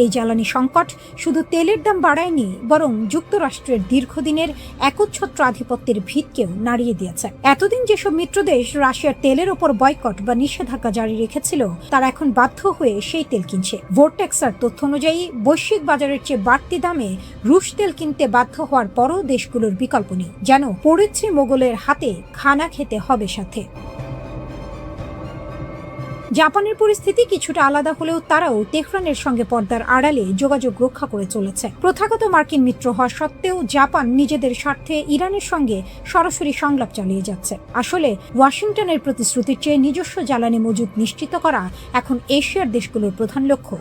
এই জ্বালানি সংকট শুধু তেলের দাম বাড়ায়নি, বরং যুক্তরাষ্ট্রের দীর্ঘদিনের একচ্ছত্র আধিপত্যের ভিতকেও নাড়িয়ে দিয়েছে। এতদিন যেসব মিত্রদেশ রাশিয়ার তেলের ওপর বয়কট বা নিষেধাজ্ঞা জারি রেখেছিল, তারা এখন বাধ্য হয়ে সেই তেল কিনছে। ভোর্টেক্সার তথ্য অনুযায়ী বৈশ্বিক বাজারের চেয়ে বাড়তি দামে রুশ তেল কিনতে বাধ্য হওয়ার পরও দেশগুলোর বিকল্প নেই, যেন পড়েছে মোগলের হাতে খানা খেতে হবে সাথে। জাপানের পরিস্থিতি কিছুটা আলাদা হলেও তারাও তেহরানের সঙ্গে পর্দার আড়ালে যোগাযোগ রক্ষা করে চলেছে। প্রথাগত মার্কিন মিত্র হওয়া সত্ত্বেও জাপান নিজেদের স্বার্থে ইরানের সঙ্গে সরাসরি সংলাপ চালিয়ে যাচ্ছে। আসলে ওয়াশিংটনের প্রতিশ্রুতির চেয়ে নিজস্ব জ্বালানি মজুদ নিশ্চিত করা এখন এশিয়ার দেশগুলোর প্রধান লক্ষ্য।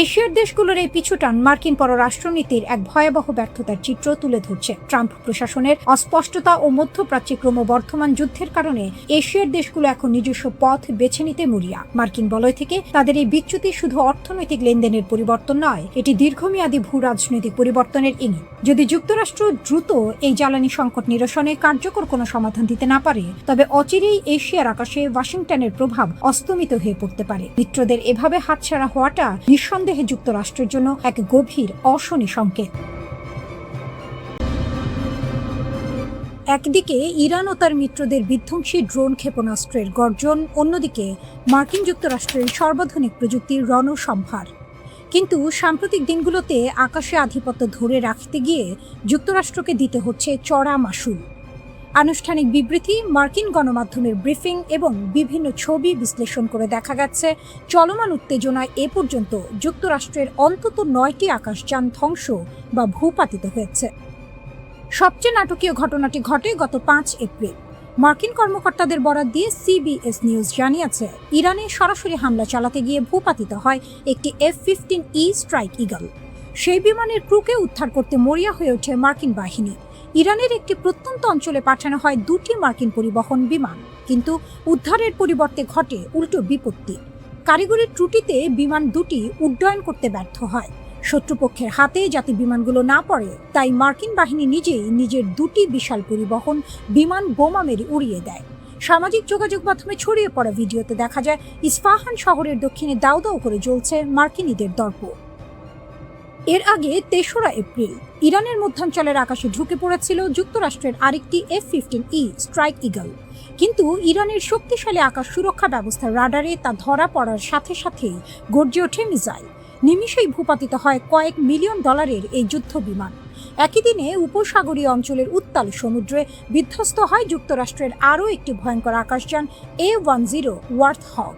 এশিয়ার দেশগুলোর এই পিছুটান মার্কিন পররাষ্ট্রনীতির এক ভয়াবহ ব্যর্থতার চিত্র তুলে ধরছে। ট্রাম্প প্রশাসনের অস্পষ্টতা ও মধ্যপ্রাচ্যে ক্রমবর্ধমান যুদ্ধের কারণে এশিয়ার দেশগুলো এখন নিজস্ব পথ বেছে নিতে মরিয়া। মার্কিন বলয় থেকে তাদের এই বিচ্যুতি শুধু অর্থনৈতিক লেনদেনের পরিবর্তন নয়, এটি দীর্ঘমেয়াদী ভূ রাজনৈতিক পরিবর্তনের ইঙ্গিত। যদি যুক্তরাষ্ট্র দ্রুত এই জ্বালানি সংকট নিরসনে কার্যকর কোনো সমাধান দিতে না পারে, তবে অচিরেই এশিয়ার আকাশে ওয়াশিংটনের প্রভাব অস্তমিত হয়ে পড়তে পারে। মিত্রদের এভাবে হাতছাড়া হওয়াটা নিঃসন্দেহে যুক্তরাষ্ট্রের জন্য এক গভীর অশনি সংকেত। একদিকে ইরান ও তার মিত্রদের বিধ্বংসী ড্রোন ক্ষেপণাস্ত্রের গর্জন, অন্যদিকে মার্কিন যুক্তরাষ্ট্রের সর্বাধুনিক প্রযুক্তির রণসম্ভার। কিন্তু সাম্প্রতিক দিনগুলোতে আকাশে আধিপত্য ধরে রাখতে গিয়ে যুক্তরাষ্ট্রকে দিতে হচ্ছে চড়া মাশুল। আনুষ্ঠানিক বিবৃতি, মার্কিন গণমাধ্যমের ব্রিফিং এবং বিভিন্ন ছবি বিশ্লেষণ করে দেখা গেছে, চলমান উত্তেজনায় এ পর্যন্ত যুক্তরাষ্ট্রের অন্তত 9টি আকাশযান ধ্বংস বা ভূপাতিত হয়েছে। সবচেয়ে নাটকীয় ঘটনাটি ঘটে গত 5 এপ্রিল। মার্কিন কর্মকর্তাদের বরাত দিয়ে সিবিএস নিউজ জানিয়েছে, ইরানে সরাসরি হামলা চালাতে গিয়ে ভূপাতিত হয় একটি F-15E স্ট্রাইক ঈগল। সেই বিমানের ক্রুকে উদ্ধার করতে মরিয়া হয়ে ওঠে মার্কিন বাহিনী। ইরানের একটি প্রত্যন্ত অঞ্চলে পাঠানো হয় 2টি মার্কিন পরিবহন বিমান, কিন্তু উদ্ধারের পরিবর্তে ঘটে উল্টো বিপত্তি। কারিগরি ত্রুটিতে বিমান দুটি উড্ডয়ন করতে ব্যর্থ হয়। শত্রুপক্ষের হাতে যাতে বিমানগুলো না পড়ে, তাই মার্কিন বাহিনী নিজেই নিজের 2টি বিশাল পরিবহন বিমান বোমা মেরে উড়িয়ে দেয়। সামাজিক যোগাযোগ মাধ্যমে ছড়িয়ে পড়া ভিডিওতে দেখা যায় ইস্পাহান শহরের দক্ষিণে দাউ দাউ করে জ্বলছে মার্কিনীদের দর্প। এর আগে 3রা এপ্রিল ইরানের মধ্যাঞ্চলের আকাশে ঢুকে পড়েছিল যুক্তরাষ্ট্রের আরেকটি F-15E স্ট্রাইক ঈগল, কিন্তু ইরানের শক্তিশালী আকাশ সুরক্ষা ব্যবস্থার রাডারে তা ধরা পড়ার সাথে সাথেই গর্জে ওঠে মিসাইল। নিমিষেই ভূপাতিত হয় কয়েক মিলিয়ন ডলারের এই যুদ্ধ বিমান। একই দিনে উপসাগরীয় অঞ্চলের উত্তাল সমুদ্রে বিধ্বস্ত হয় যুক্তরাষ্ট্রের আরও একটি ভয়ঙ্কর আকাশযান A-10 ওয়ার্থহগ।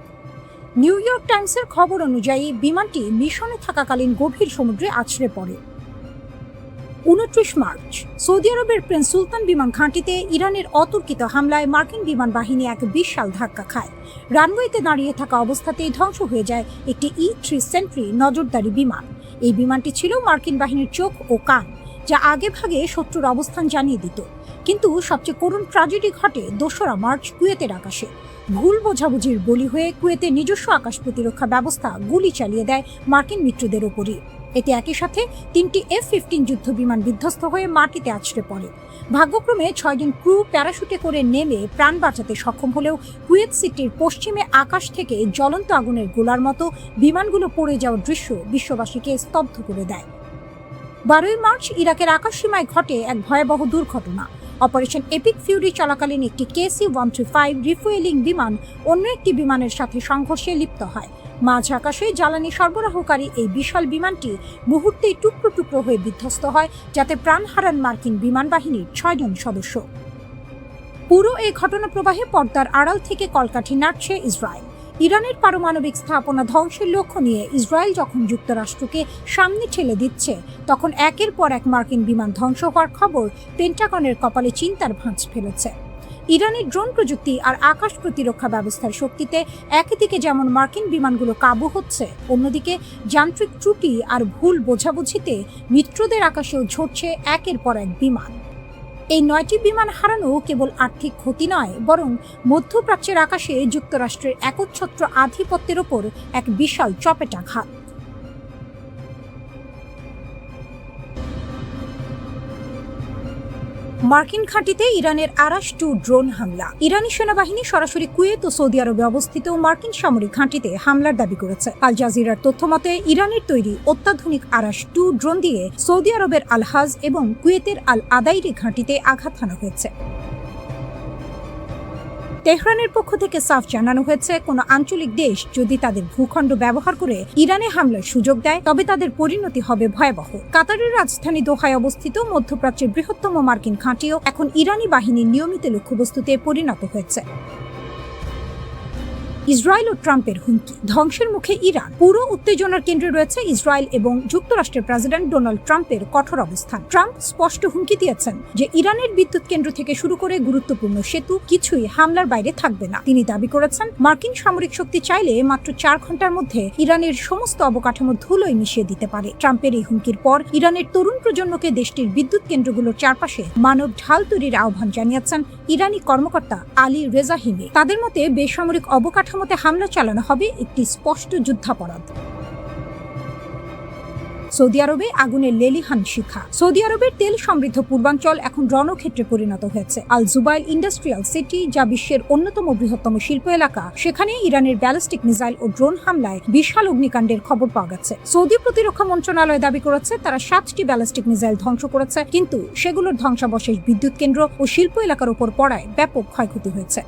নিউ ইয়র্ক টাইমসের খবর অনুযায়ী বিমানটি মিশনে থাকাকালীন গভীর সমুদ্রে আছড়ে পড়ে। 29 মার্চ সৌদি আরবের প্রিন্স সুলতান বিমান ঘাঁটিতে ইরানের অতর্কিত হামলায় মার্কিন বিমান বাহিনী এক বিশাল ধাক্কা খায়। রানওয়েতে দাঁড়িয়ে থাকা অবস্থাতেই ধ্বংস হয়ে যায় একটি E-3 সেন্ট্রি নজরদারি বিমান। এই বিমানটি ছিল মার্কিন বাহিনীর চোখ ও কান, যা আগে ভাগে শত্রুর অবস্থান জানিয়ে দিত। কিন্তু সবচেয়ে করুণ ট্র্যাজেডি ঘটে 2রা মার্চ কুয়েতের আকাশে। ভুল বোঝাবুঝির বলি হয়ে কুয়েতের নিজস্ব আকাশ প্রতিরক্ষা ব্যবস্থা গুলি চালিয়ে দেয় মার্কিন মিত্রদের ওপরই। এতে একই সাথে 3টি F-15 যুদ্ধ বিমান বিধ্বস্ত হয়ে মাটিতে আছড়ে পড়ে। ভাগ্যক্রমে 6 জন ক্রু প্যারাশুটে করে নেমে প্রাণ বাঁচাতে সক্ষম হলেও কুয়েত সিটির পশ্চিমে আকাশ থেকে জ্বলন্ত আগুনের গোলার মতো বিমানগুলো পড়ে যাওয়ার দৃশ্য বিশ্ববাসীকে স্তব্ধ করে দেয়। 12 মার্চ ইরাকের আকাশসীমায় ঘটে এক ভয়াবহ দুর্ঘটনা। অপারেশন এপিক ফিউরি চলাকালীন একটি KC-135 রিফুয়েলিং বিমান অন্য একটি বিমানের সাথে সংঘর্ষে লিপ্ত হয়। মাঝ আকাশে জ্বালানি সরবরাহকারী এই বিশাল বিমানটি মুহূর্তেই টুকরো টুকরো হয়ে বিধ্বস্ত হয়, যাতে প্রাণ হারান মার্কিন বিমান বাহিনীর 6 জন সদস্য। পুরো এই ঘটনা প্রবাহে পর্দার আড়াল থেকে কলকাঠি নাড়ছে ইসরায়েল। ইরানের পারমাণবিক স্থাপনা ধ্বংসের লক্ষ্য নিয়ে ইসরায়েল যখন যুক্তরাষ্ট্রকে সামনে ঠেলে দিচ্ছে, তখন একের পর এক মার্কিন বিমান ধ্বংস হওয়ার খবর পেন্টাগনের কপালে চিন্তার ভাঁজ ফেলেছে। ইরানের ড্রোন প্রযুক্তি আর আকাশ প্রতিরক্ষা ব্যবস্থার শক্তিতে একদিকে যেমন মার্কিন বিমানগুলো কাবু হচ্ছে, অন্যদিকে যান্ত্রিক ত্রুটি আর ভুল বোঝাবুঝিতে মিত্রদের আকাশেও ঝরছে একের পর এক বিমান। এই 9টি বিমান হারানো কেবল আর্থিক ক্ষতি নয়, বরং মধ্যপ্রাচ্যের আকাশে যুক্তরাষ্ট্রের একচ্ছত্র আধিপত্যের ওপর এক বিশাল চপেটাঘাত। মার্কিন ঘাঁটিতে ইরানের আরাশ-2 ড্রোন হামলা। ইরানি সেনাবাহিনী সরাসরি কুয়েত ও সৌদি আরবে অবস্থিত মার্কিন সামরিক ঘাঁটিতে হামলার দাবি করেছে। আল জাজিরার তথ্যমতে ইরানের তৈরি অত্যাধুনিক আরাশ-2 ড্রোন দিয়ে সৌদি আরবের আল-হাজ এবং কুয়েতের আল-আদাইরি ঘাঁটিতে আঘাত হানা হয়েছে। তেহরানের পক্ষ থেকে সাফ জানানো হয়েছে, কোনো আঞ্চলিক দেশ যদি তাদের ভূখণ্ড ব্যবহার করে ইরানে হামলার সুযোগ দেয়, তবে তাদের পরিণতি হবে ভয়াবহ। কাতারের রাজধানী দোহায় অবস্থিত মধ্যপ্রাচ্যের বৃহত্তম মার্কিন ঘাঁটিও এখন ইরানি বাহিনীর নিয়মিত লক্ষ্যবস্তুতে পরিণত হয়েছে। ইসরায়েল ও ট্রাম্পের হুমকি, ধ্বংসের মুখে ইরান। পুরো উত্তেজনার কেন্দ্রে রয়েছে ইসরায়েল এবং যুক্তরাষ্ট্রের প্রেসিডেন্ট ডোনাল্ড ট্রাম্পের কঠোর অবস্থান। ট্রাম্প স্পষ্ট হুমকি দিয়েছেন যে ইরানের বিদ্যুৎ কেন্দ্র থেকে শুরু করে গুরুত্বপূর্ণ সেতু কিছুই হামলার বাইরে থাকবে না। তিনি দাবি করেছেন, মার্কিন সামরিক শক্তি চাইলে মাত্র 4 ঘন্টার মধ্যে ইরানের সমস্ত অবকাঠামো ধুলোয় মিশিয়ে দিতে পারে। ট্রাম্পের এই হুমকির পর ইরানের তরুণ প্রজন্মকে দেশটির বিদ্যুৎ কেন্দ্রগুলোর চারপাশে মানব ঢাল তৈরির আহ্বান জানিয়েছেন ইরানি কর্মকর্তা আলী রেজাহিমি। তাদের মতে বেসামরিক অবকাঠামো হামলা চালানো হবে একটি স্পষ্ট যুদ্ধাপরাধ। সৌদি আরবে আগুনের লেলিহান শিখা। সৌদি আরবের তেল সমৃদ্ধ পূর্বাঞ্চল এখন রণক্ষেত্রে পরিণত হয়েছে। আল জুবাইল ইন্ডাস্ট্রিয়াল সিটি, যা বিশ্বের অন্যতম বৃহত্তম শিল্প এলাকা, সেখানে ইরানের ব্যালিস্টিক মিসাইল ও ড্রোন হামলায় বিশাল অগ্নিকাণ্ডের খবর পাওয়া গেছে। সৌদি প্রতিরক্ষা মন্ত্রণালয় দাবি করেছে তারা 7টি ব্যালিস্টিক মিসাইল ধ্বংস করেছে, কিন্তু সেগুলোর ধ্বংসাবশেষ বিদ্যুৎ কেন্দ্র ও শিল্প এলাকার উপর পড়ায় ব্যাপক ক্ষয়ক্ষতি হয়েছে।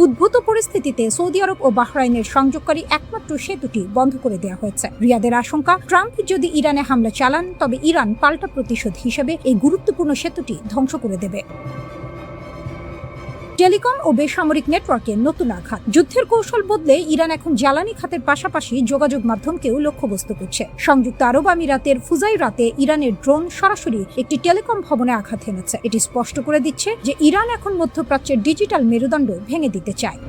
উদ্ভূত পরিস্থিতিতে সৌদি আরব ও বাহরাইনের সংযোগকারী একমাত্র সেতুটি বন্ধ করে দেওয়া হয়েছে। রিয়াদের আশঙ্কা, ট্রাম্প যদি ইরানে হামলা চালান, তবে ইরান পাল্টা প্রতিশোধ হিসেবে এই গুরুত্বপূর্ণ সেতুটি ধ্বংস করে দেবে। টেলিকম ও বেসামরিক নেটওয়ার্কে নতুন আঘাত। যুদ্ধের কৌশল বদলে ইরান এখন জ্বালানি খাতের পাশাপাশি যোগাযোগ মাধ্যমকেও লক্ষ্যবস্তু করছে। সংযুক্ত আরব আমিরাতের ফুজাইরাতে ইরানের ড্রোন সরাসরি একটি টেলিকম ভবনে আঘাত হেনেছে। এটি স্পষ্ট করে দিচ্ছে যে ইরান এখন মধ্যপ্রাচ্যের ডিজিটাল মেরুদণ্ড ভেঙে দিতে চায়।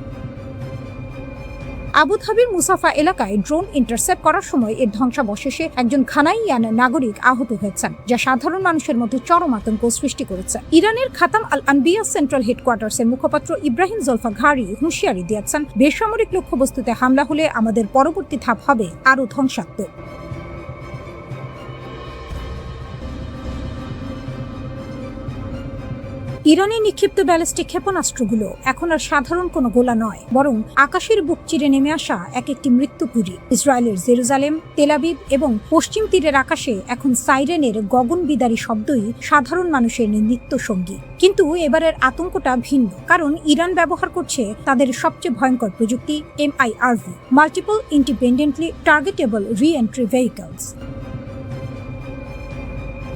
আবুধাবির মুসাফা এলাকায় ড্রোন ইন্টারসেপ্ট করার সময় এর ধ্বংসাবশেষে একজন ঘানাইয়ান নাগরিক আহত হয়েছেন, যা সাধারণ মানুষের মধ্যে চরম আতঙ্ক সৃষ্টি করেছে। ইরানের খাতাম আল আনবিয়া সেন্ট্রাল হেডকোয়ার্টার্সের মুখপাত্র ইব্রাহিম জোলফাঘারি হুঁশিয়ারি দিয়েছেন, বেসামরিক লক্ষ্যবস্তুতে হামলা হলে আমাদের পরবর্তী ধাপ হবে আরও ধ্বংসাত্মক। ইরানে নিক্ষিপ্ত ব্যালিস্টিক ক্ষেপণাস্ত্রগুলো এখন আর সাধারণ কোনো গোলা নয়, বরং আকাশের বুক চিরে নেমে আসা এক একটি মৃত্যুপুরী। ইসরায়েলের জেরুজালেম, তেল আবিব এবং পশ্চিম তীরের আকাশে এখন সাইরেনের গগনবিদারী শব্দই সাধারণ মানুষের নিত্য সঙ্গী। কিন্তু এবারের আতঙ্কটা ভিন্ন, কারণ ইরান ব্যবহার করছে তাদের সবচেয়ে ভয়ঙ্কর প্রযুক্তি MIRV, multiple independently targetable re-entry vehicles.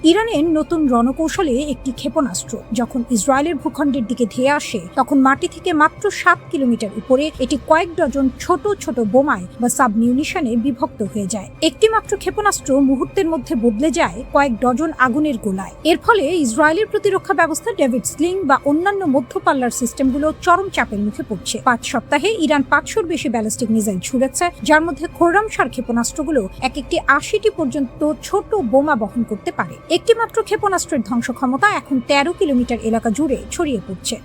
ইরানের নতুন রণকৌশলে একটি ক্ষেপণাস্ত্র যখন ইসরায়েলের ভূখণ্ডের দিকে ধেয়ে আসে তখন মাটি থেকে মাত্র 7 কিলোমিটার উপরে এটি কয়েক ডজন ছোট ছোট বোমায় বা সাবমিউনিশনে বিভক্ত হয়ে যায়। একটি মাত্র ক্ষেপণাস্ত্র মুহূর্তের মধ্যে বদলে যায় কয়েক ডজন আগুনের গোলায়। এর ফলে ইসরায়েলের প্রতিরক্ষা ব্যবস্থা ডেভিড স্লিং বা অন্যান্য মধ্যপাল্লার সিস্টেমগুলো চরম চাপের মুখে পড়ছে। 5 সপ্তাহে ইরান 500-র বেশি ব্যালিস্টিক মিসাইল ছুড়েছে, যার মধ্যে খোররামশার ক্ষেপণাস্ত্রগুলো একটি 80টি পর্যন্ত ছোট বোমা বহন করতে পারে। একটি মাত্র ক্ষেপণাস্ত্রের ধ্বংস ক্ষমতা এখন 13 কিলোমিটার এলাকা জুড়ে ছড়িয়ে পড়ছে।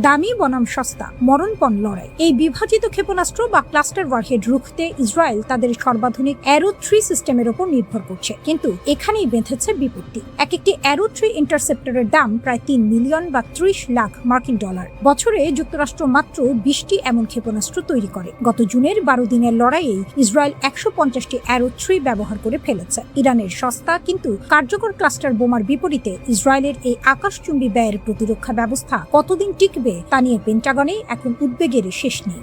দামি বনাম সস্তা, মরণপণ লড়াই। এই বিভাজিত ক্ষেপণাস্ত্র বা ক্লাস্টার ওয়ারহেড রুখতে ইসরায়েল তাদের সর্বাধুনিক অ্যারো 3 সিস্টেমের উপর নির্ভর করছে, কিন্তু এখানেই বেঁধেছে বিপত্তি। একটি অ্যারো 3 ইন্টারসেপ্টরের দাম প্রায় 3 মিলিয়ন বা 30 লাখ মার্কিন ডলার। বছরে যুক্তরাষ্ট্র মাত্র 20টি এমন ক্ষেপণাস্ত্র তৈরি করে। গত জুনের 12 দিনের লড়াইয়ে ইসরায়েল 150টি অ্যারো 3 ব্যবহার করে ফেলেছে। ইরানের সস্তা কিন্তু কার্যকর ক্লাস্টার বোমার বিপরীতে ইসরায়েলের এই আকাশচুম্বী ব্যয়ের প্রতিরক্ষা ব্যবস্থা কতদিন টিকবে তা নিয়ে পেন্টাগনে এখন উদ্বেগের শেষ নেই।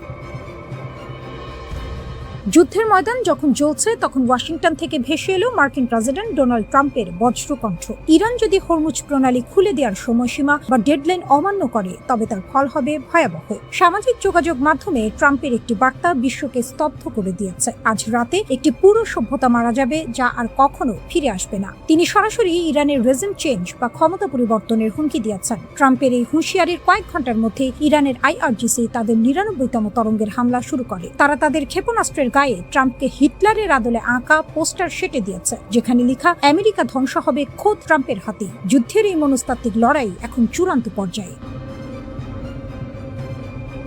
যুদ্ধের ময়দান যখন জ্বলছে তখন ওয়াশিংটন থেকে ভেসে এলো মার্কিন প্রেসিডেন্ট ডোনাল্ড ট্রাম্পের বজ্রকণ্ঠ। ইরান যদি হরমুজ প্রণালী খুলে দেওয়ার সময়সীমা বা ডেডলাইন অমান্য করে তবে তার ফল হবে ভয়াবহ। সামাজিক যোগাযোগ মাধ্যমে ট্রাম্পের একটি বার্তা বিশ্বকে স্তব্ধ করে দিয়েছে। আজ রাতে একটি পুরো সভ্যতা মারা যাবে যা আর কখনো ফিরে আসবে না। তিনি সরাসরি ইরানের রেজিম চেঞ্জ বা ক্ষমতা পরিবর্তনের হুমকি দিয়েছেন। ট্রাম্পের এই হুঁশিয়ারির কয়েক ঘন্টার মধ্যে ইরানের IRGC তাদের 99তম তরঙ্গের হামলা শুরু করে। তারা তাদের ক্ষেপণাস্ত্রের গায়ে ট্রাম্পকে হিটলারের আদলে আঁকা পোস্টার সেটে দিয়েছে, যেখানে লেখা আমেরিকা ধ্বংস হবে খোদ ট্রাম্পের হাতে। যুদ্ধের এই মনস্তাত্ত্বিক লড়াই এখন চূড়ান্ত পর্যায়ে।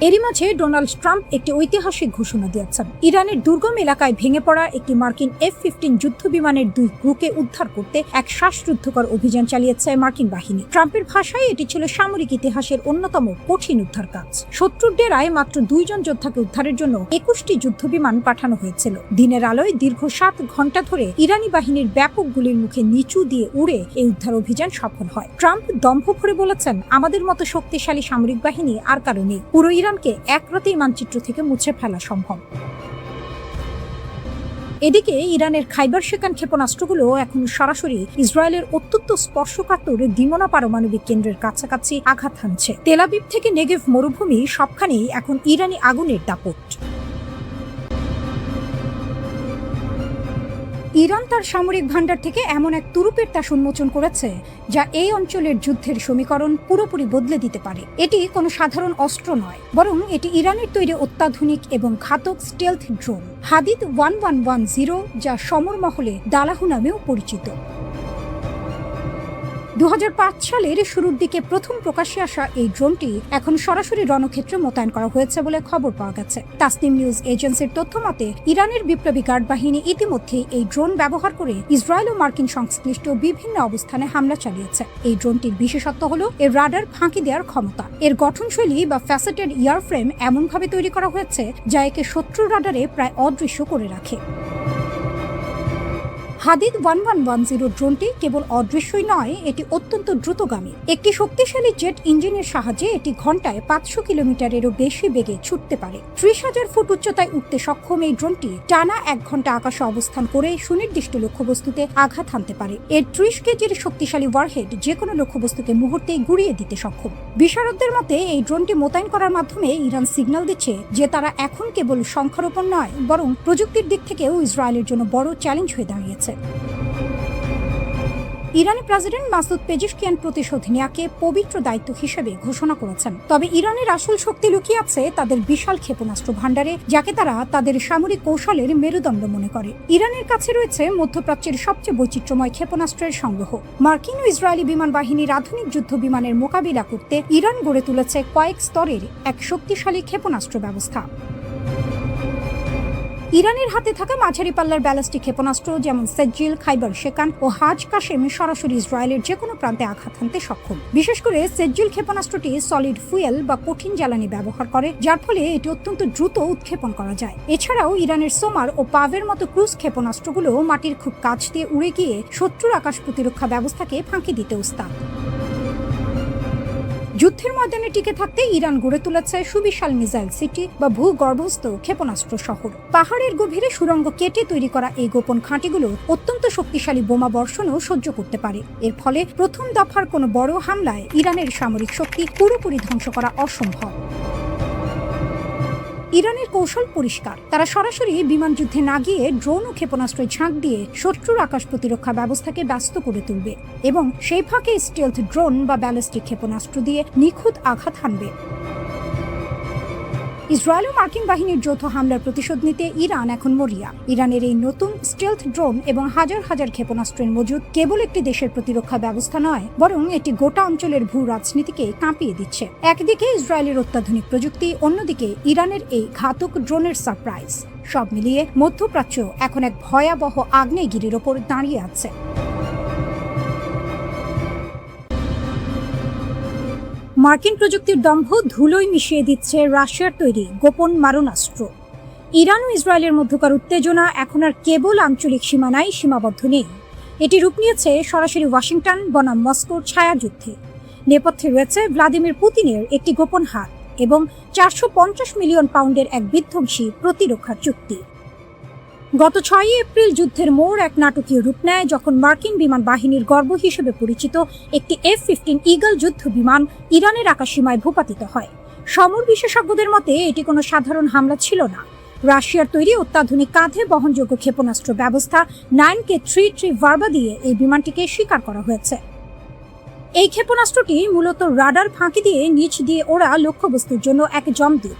এরই মাঝে ডোনাল্ড ট্রাম্প একটি ঐতিহাসিক ঘোষণা দিয়েছেন। ইরানের দুর্গম এলাকায় ভেঙে পড়া একটি মার্কিন F-15 যুদ্ধ বিমানের 2 ক্রুকে উদ্ধার করতে এক শ্বাসরুদ্ধকর অভিযান চালিয়েছে মার্কিন বাহিনী। ট্রাম্পের ভাষায় এটি ছিল সামরিক ইতিহাসের অন্যতম কঠিন উদ্ধার কাজ। শত্রুর ডেরায় মাত্র 2 জন যোদ্ধাকে উদ্ধারের জন্য 21টি যুদ্ধ বিমান পাঠানো হয়েছিল। দিনের আলোয় দীর্ঘ 7 ঘন্টা ধরে ইরানি বাহিনীর ব্যাপক গুলির মুখে নিচু দিয়ে উড়ে এই উদ্ধার অভিযান সফল হয়। ট্রাম্প দম্ভ ভরে বলেছেন, আমাদের মতো শক্তিশালী সামরিক বাহিনী আর কারো নেই। পুরো ইরানকে এক রাতেই মানচিত্র থেকে মুছে ফেলা সম্ভব। এদিকে ইরানের খাইবার শেকান ক্ষেপণাস্ত্রগুলো এখন সরাসরি ইসরায়েলের অত্যন্ত স্পর্শকাতর দিমনা পারমাণবিক কেন্দ্রের কাছাকাছি আঘাত হানছে। তেল আবিব থেকে নেগেভ মরুভূমি সবখানেই এখন ইরানি আগুনের দাপট। ইরান তার সামরিক ভান্ডার থেকে এমন এক তুরুপের তাস উন্মোচন করেছে যা এই অঞ্চলের যুদ্ধের সমীকরণ পুরোপুরি বদলে দিতে পারে। এটি কোনো সাধারণ অস্ত্র নয়, বরং এটি ইরানের তৈরি অত্যাধুনিক এবং ঘাতক স্টেলথ ড্রোন হাদিদ 1110, যা সমর মহলে দালাহু নামেও পরিচিত। 2005 সালের শুরুর দিকে প্রথম প্রকাশ্যে আসা এই ড্রোনটি এখন সরাসরি রণক্ষেত্রে মোতায়েন করা হয়েছে বলে খবর পাওয়া গেছে। তাসনিম নিউজ এজেন্সির তথ্য মতে ইরানের বিপ্লবী গার্ড বাহিনী ইতিমধ্যে এই ড্রোন ব্যবহার করে ইসরায়েল ও মার্কিন সংশ্লিষ্ট বিভিন্ন অবস্থানে হামলা চালিয়েছে। এই ড্রোনটির বিশেষত্ব হলো এর রাডার ফাঁকি দেওয়ার ক্ষমতা। এর গঠনশৈলী বা ফ্যাসেটেড ইয়ারফ্রেম এমনভাবে তৈরি করা হয়েছে যা একে শত্রু রাডারে প্রায় অদৃশ্য করে রাখে। হাদিদ 1110 ড্রোনটি কেবল অদৃশ্যই নয়, এটি অত্যন্ত দ্রুতগামী। একটি শক্তিশালী জেট ইঞ্জিনের সাহায্যে এটি ঘন্টায় 500 কিলোমিটারেরও বেশি বেগে ছুটতে পারে। 30,000 ফুট উচ্চতায় উঠতে সক্ষম এই ড্রোনটি টানা 1 ঘন্টা আকাশে অবস্থান করে সুনির্দিষ্ট লক্ষ্যবস্তুতে আঘাত হানতে পারে। এর 30 কেজির শক্তিশালী ওয়ারহেড যে কোনো লক্ষ্যবস্তুকে মুহূর্তেই গুঁড়িয়ে দিতে সক্ষম। বিশারদদের মতে এই ড্রোনটি মোতায়েন করার মাধ্যমে ইরান সিগন্যাল দিচ্ছে যে তারা এখন কেবল সংখ্যার উপর নয়, বরং প্রযুক্তির দিক থেকেও ইসরায়েলের জন্য বড় চ্যালেঞ্জ হয়ে দাঁড়িয়েছে। ইরানি প্রেসিডেন্ট মাসুদ পেজিশকিয়ান প্রতিশোধ নেওয়াকে পবিত্র দায়িত্ব হিসেবে ঘোষণা করেছেন। তবে ইরানের আসল শক্তি লুকিয়ে আছে তাদের বিশাল ক্ষেপণাস্ত্র ভান্ডারে, যাকে তারা তাদের সামরিক কৌশলের মেরুদণ্ড মনে করে। ইরানের কাছে রয়েছে মধ্যপ্রাচ্যের সবচেয়ে বৈচিত্র্যময় ক্ষেপণাস্ত্রের সংগ্রহ। মার্কিন ও ইসরায়েলি বিমান বাহিনীর আধুনিক যুদ্ধ বিমানের মোকাবিলা করতে ইরান গড়ে তুলেছে কয়েক স্তরের এক শক্তিশালী ক্ষেপণাস্ত্র ব্যবস্থা। ইরানের হাতে থাকা মাঝারি পাল্লার ব্যালিস্টিক ক্ষেপণাস্ত্র যেমন সেজ্জিল, খাইবার শেকান ও হাজ কাশেম সরাসরি ইসরায়েলের যে কোনো প্রান্তে আঘাত হানতে সক্ষম। বিশেষ করে সেজ্জিল ক্ষেপণাস্ত্রটি সলিড ফুয়েল বা কঠিন জ্বালানি ব্যবহার করে, যার ফলে এটি অত্যন্ত দ্রুত উৎক্ষেপণ করা যায়। এছাড়াও ইরানের সোমার ও পাভের মতো ক্রুজ ক্ষেপণাস্ত্রগুলো মাটির খুব কাছ দিয়ে উড়ে গিয়ে শত্রুর আকাশ প্রতিরক্ষা ব্যবস্থাকে ফাঁকি দিতে উস্তাদ। যুদ্ধের ময়দানে টিকে থাকতে ইরান গড়ে তুলেছে সুবিশাল মিসাইল সিটি বা ভূগর্ভস্থ ক্ষেপণাস্ত্র শহর। পাহাড়ের গভীরে সুড়ঙ্গ কেটে তৈরি করা এই গোপন ঘাঁটিগুলো অত্যন্ত শক্তিশালী বোমা বর্ষণও সহ্য করতে পারে। এর ফলে প্রথম দফার কোনো বড় হামলায় ইরানের সামরিক শক্তি পুরোপুরি ধ্বংস করা অসম্ভব। ইরানের কৌশল পরিষ্কার, তারা সরাসরি বিমান যুদ্ধে না গিয়ে ড্রোন ও ক্ষেপণাস্ত্রের ঝাঁক দিয়ে শত্রুর আকাশ প্রতিরক্ষা ব্যবস্থাকে ব্যস্ত করে তুলবে এবং সেই ফাঁকে স্টেলথ ড্রোন বা ব্যালিস্টিক ক্ষেপণাস্ত্র দিয়ে নিখুঁত আঘাত হানবে। ইসরায়েল ও মার্কিন বাহিনীর যৌথ হামলার প্রতিশোধ নিতে ইরান এখন মরিয়া। ইরানের এই নতুন স্টেলথ ড্রোন এবং হাজার হাজার ক্ষেপণাস্ত্রের মজুদ কেবল একটি দেশের প্রতিরক্ষা ব্যবস্থা নয়, বরং এটি গোটা অঞ্চলের ভূ রাজনীতিকে কাঁপিয়ে দিচ্ছে। একদিকে ইসরায়েলের অত্যাধুনিক প্রযুক্তি, অন্যদিকে ইরানের এই ঘাতক ড্রোনের সারপ্রাইজ। সব মিলিয়ে মধ্যপ্রাচ্য এখন এক ভয়াবহ আগ্নেয়গিরির ওপর দাঁড়িয়ে আছে। মার্কিন প্রযুক্তির দম্ভ ধুলোয় মিশিয়ে দিচ্ছে রাশিয়ার তৈরি গোপন মারণাস্ত্র। ইরান ও ইসরায়েলের মধ্যকার উত্তেজনা এখন আর কেবল আঞ্চলিক সীমানায় সীমাবদ্ধ নেই, এটি রূপ নিয়েছে সরাসরি ওয়াশিংটন বনাম মস্কোর ছায়াযুদ্ধে। নেপথ্যে রয়েছে ভ্লাদিমির পুতিনের একটি গোপন হাত এবং 450 মিলিয়ন পাউন্ডের এক বিধ্বংসী প্রতিরক্ষার চুক্তি। গত 6 এপ্রিল যুদ্ধের মোড় এক নাটকীয় রূপ নেয় যখন মার্কিন বিমান বাহিনীর গর্ব হিসেবে পরিচিত একটি F-15 ঈগল যুদ্ধ বিমান ইরানের আকাশসীমায় ভূপাতিত হয়। সমর বিশেষজ্ঞদের মতে এটি কোনো সাধারণ হামলা ছিল না। রাশিয়ার তৈরি অত্যাধুনিক কাঁধে বহনযোগ্য ক্ষেপণাস্ত্র ব্যবস্থা 9K-33 ভার্বা দিয়ে এই বিমানটিকে শিকার করা হয়েছে। এই ক্ষেপণাস্ত্রটি মূলত রাডার ফাঁকি দিয়ে নিচ দিয়ে ওড়া লক্ষ্যবস্তুর জন্য এক যমদূত।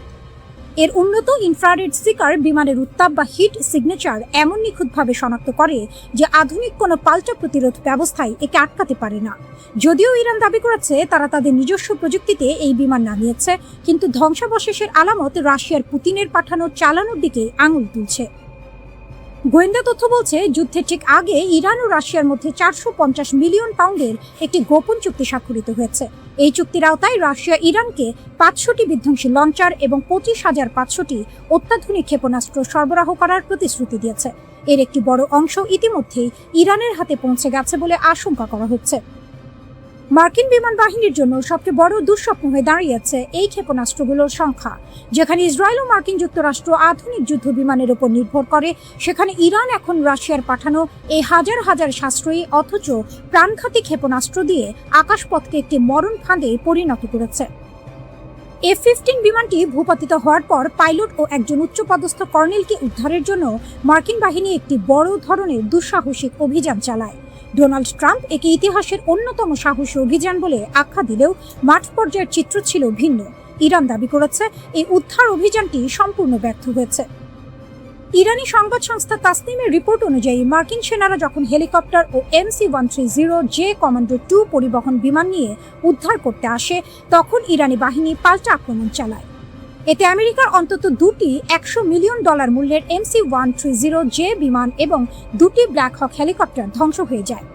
এর উন্নত ইনফ্রারেড সিকার বিমানের উত্তাপ বা হিট সিগনেচার এমন নিখুঁতভাবে শনাক্ত করে যে আধুনিক কোনো পাল্টা প্রতিরোধ ব্যবস্থায় একে আটকাতে পারে না। যদিও ইরান দাবি করেছে তারা তাদের নিজস্ব প্রযুক্তিতে এই বিমান নামিয়েছে, কিন্তু ধ্বংসাবশেষের আলামত রাশিয়ার পুতিনের পাঠানো চালানোর দিকে আঙুল তুলছে। গোয়েন্দা তথ্য বলছে যুদ্ধের ঠিক আগে ইরান ও রাশিয়ার মধ্যে 450 মিলিয়ন পাউন্ডের একটি গোপন চুক্তি স্বাক্ষরিত হয়েছে। এই চুক্তির আওতায় রাশিয়া ইরানকে 500টি বিধ্বংসী লঞ্চার এবং 25,500টি অত্যাধুনিক ক্ষেপণাস্ত্র সরবরাহ করার প্রতিশ্রুতি দিয়েছে। এর একটি বড় অংশ ইতিমধ্যেই ইরানের হাতে পৌঁছে গেছে বলে আশঙ্কা করা হচ্ছে। মার্কিন বিমান বাহিনীর জন্য সবচেয়ে বড় দুঃস্বপ্ন হয়ে দাঁড়িয়েছে এই ক্ষেপণাস্ত্রগুলোর সংখ্যা। যেখানে ইসরায়েল ও মার্কিন যুক্তরাষ্ট্র আধুনিক যুদ্ধ বিমানের উপর নির্ভর করে, সেখানে ইরান এখন রাশিয়ার পাঠানো এই হাজার হাজার সাশ্রয়ী অথচ প্রাণঘাতী ক্ষেপণাস্ত্র দিয়ে আকাশপথকে একটি মরণ ফাঁদে পরিণত করেছে। F-15 বিমানটি ভূপাতিত হওয়ার পর পাইলট ও একজন উচ্চপদস্থ কর্নেলকে উদ্ধারের জন্য মার্কিন বাহিনী একটি বড় ধরনের দুঃসাহসিক অভিযান চালায়। ডোনাল্ড ট্রাম্প একে ইতিহাসের অন্যতম সাহসী অভিযান বলে আখ্যা দিলেও মাঠ পর্যায়ের চিত্র ছিল ভিন্ন। ইরান দাবি করেছে এই উদ্ধার অভিযানটি সম্পূর্ণ ব্যর্থ হয়েছে। ইরানি সংবাদ সংস্থা তাসনিমের রিপোর্ট অনুযায়ী মার্কিন সেনারা যখন হেলিকপ্টার ও MC-130J কমান্ডো 2 পরিবহন বিমান নিয়ে উদ্ধার করতে আসে, তখন ইরানি বাহিনী পাল্টা আক্রমণ চালায়। এতে আমেরিকার অন্তত 2টি $100 মিলিয়ন মূল্যের MC-130J বিমান এবং 2টি ব্ল্যাক হক হেলিকপ্টার ধ্বংস হয়ে যায়।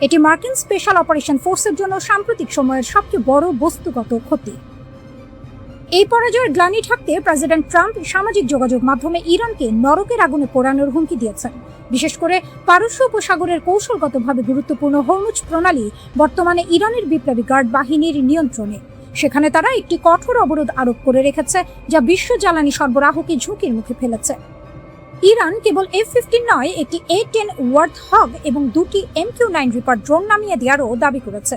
এটি মার্কিন স্পেশাল অপারেশন ফোর্সের জন্য সাম্প্রতিক সময়ের সবচেয়ে বড় বস্তুগত ক্ষতি। এই পরাজয়ের গ্লানি ঢাকতে প্রেসিডেন্ট ট্রাম্প সামাজিক যোগাযোগ মাধ্যমে ইরানকে নরকের আগুনে পোড়ানোর হুমকি দিয়েছেন। বিশেষ করে পারস্য উপসাগরের কৌশলগতভাবে গুরুত্বপূর্ণ হরমুজ প্রণালী বর্তমানে ইরানের বিপ্লবী গার্ড বাহিনীর নিয়ন্ত্রণে। সেখানে তারা একটি কঠোর অবরোধ আরোপ করে রেখেছে, যা বিশ্ব জ্বালানি সরবরাহকে ঝুঁকির মুখে ফেলেছে। ইরান কেবল F-15 নয়, একটি A-10 ওয়ার্থহগ এবং 2টি MQ-9 রিপার ড্রোন নামিয়ে দেওয়ারও দাবি করেছে।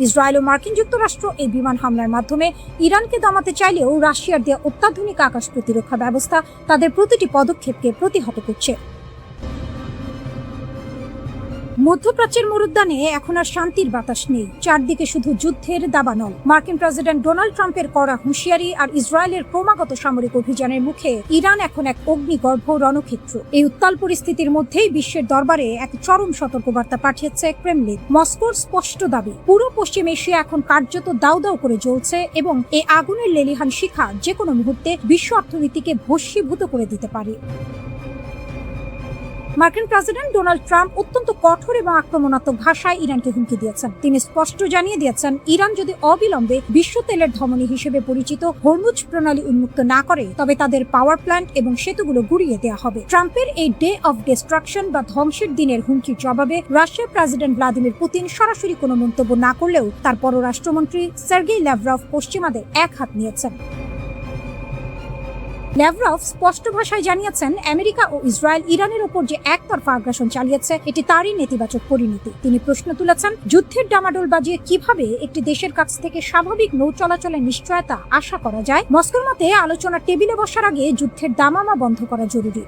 ইসরায়েল ও মার্কিন যুক্তরাষ্ট্র এই বিমান হামলার মাধ্যমে ইরানকে দমাতে চাইলেও রাশিয়ার দেওয়া অত্যাধুনিক আকাশ প্রতিরক্ষা ব্যবস্থা তাদের প্রতিটি পদক্ষেপকে প্রতিহত করছে। মধ্যপ্রাচ্যের মরুদ্যানে এখন আর শান্তির বাতাস নেই, চারদিকে শুধু যুদ্ধের দাবানল। মার্কিন প্রেসিডেন্ট ডোনাল্ড ট্রাম্পের কড়া হুঁশিয়ারি আর ইসরায়েলের ক্রমাগত সামরিক অভিযানের মুখে ইরান এখন এক অগ্নিগর্ভ রণক্ষেত্র। এই উত্তাল পরিস্থিতির মধ্যেই বিশ্বের দরবারে এক চরম সতর্কবার্তা পাঠিয়েছে ক্রেমলিন। মস্কোর স্পষ্ট দাবি, পুরো পশ্চিম এশিয়া এখন কার্যত দাউ দাউ করে জ্বলছে এবং এই আগুনের লেলিহান শিখা যে কোনো মুহূর্তে বিশ্ব অর্থনীতিকে ভস্মীভূত করে দিতে পারে। মার্কিন প্রেসিডেন্ট ডোনাল্ড ট্রাম্প অত্যন্ত কঠোর এবং আক্রমণাত্মক ভাষায় ইরানকে হুমকি দিয়েছেন। তিনি স্পষ্ট জানিয়ে দিয়েছেন, ইরান যদি অবিলম্বে বিশ্ব তেলের ধমনী হিসেবে পরিচিত হরমুজ প্রণালী উন্মুক্ত না করে তবে তাদের পাওয়ার প্ল্যান্ট এবং সেতুগুলো গুড়িয়ে দেওয়া হবে। ট্রাম্পের এই ডে অফ ডিস্ট্রাকশন বা ধ্বংসের দিনের হুমকির জবাবে রাশিয়ার প্রেসিডেন্ট ভ্লাদিমির পুতিন সরাসরি কোনো মন্তব্য না করলেও তার পররাষ্ট্রমন্ত্রী সার্গেই ল্যাভরভ পশ্চিমাদের এক হাত নিয়েছেন। ল্যাভরভ স্পষ্ট ভাষায় জানিয়েছেন, আমেরিকা ও ইসরায়েল ইরানের ওপর যে একতরফা আগ্রাসন চালিয়েছে এটি তারই নেতিবাচক পরিণতি। তিনি প্রশ্ন তুলেছেন, যুদ্ধের ডামাডোল বাজিয়ে কিভাবে একটি দেশের কাছ থেকে স্বাভাবিক নৌ চলাচলের নিশ্চয়তা আশা করা যায়। মস্কোর মতে আলোচনার টেবিলে বসার আগে যুদ্ধের দামামা বন্ধ করা জরুরি।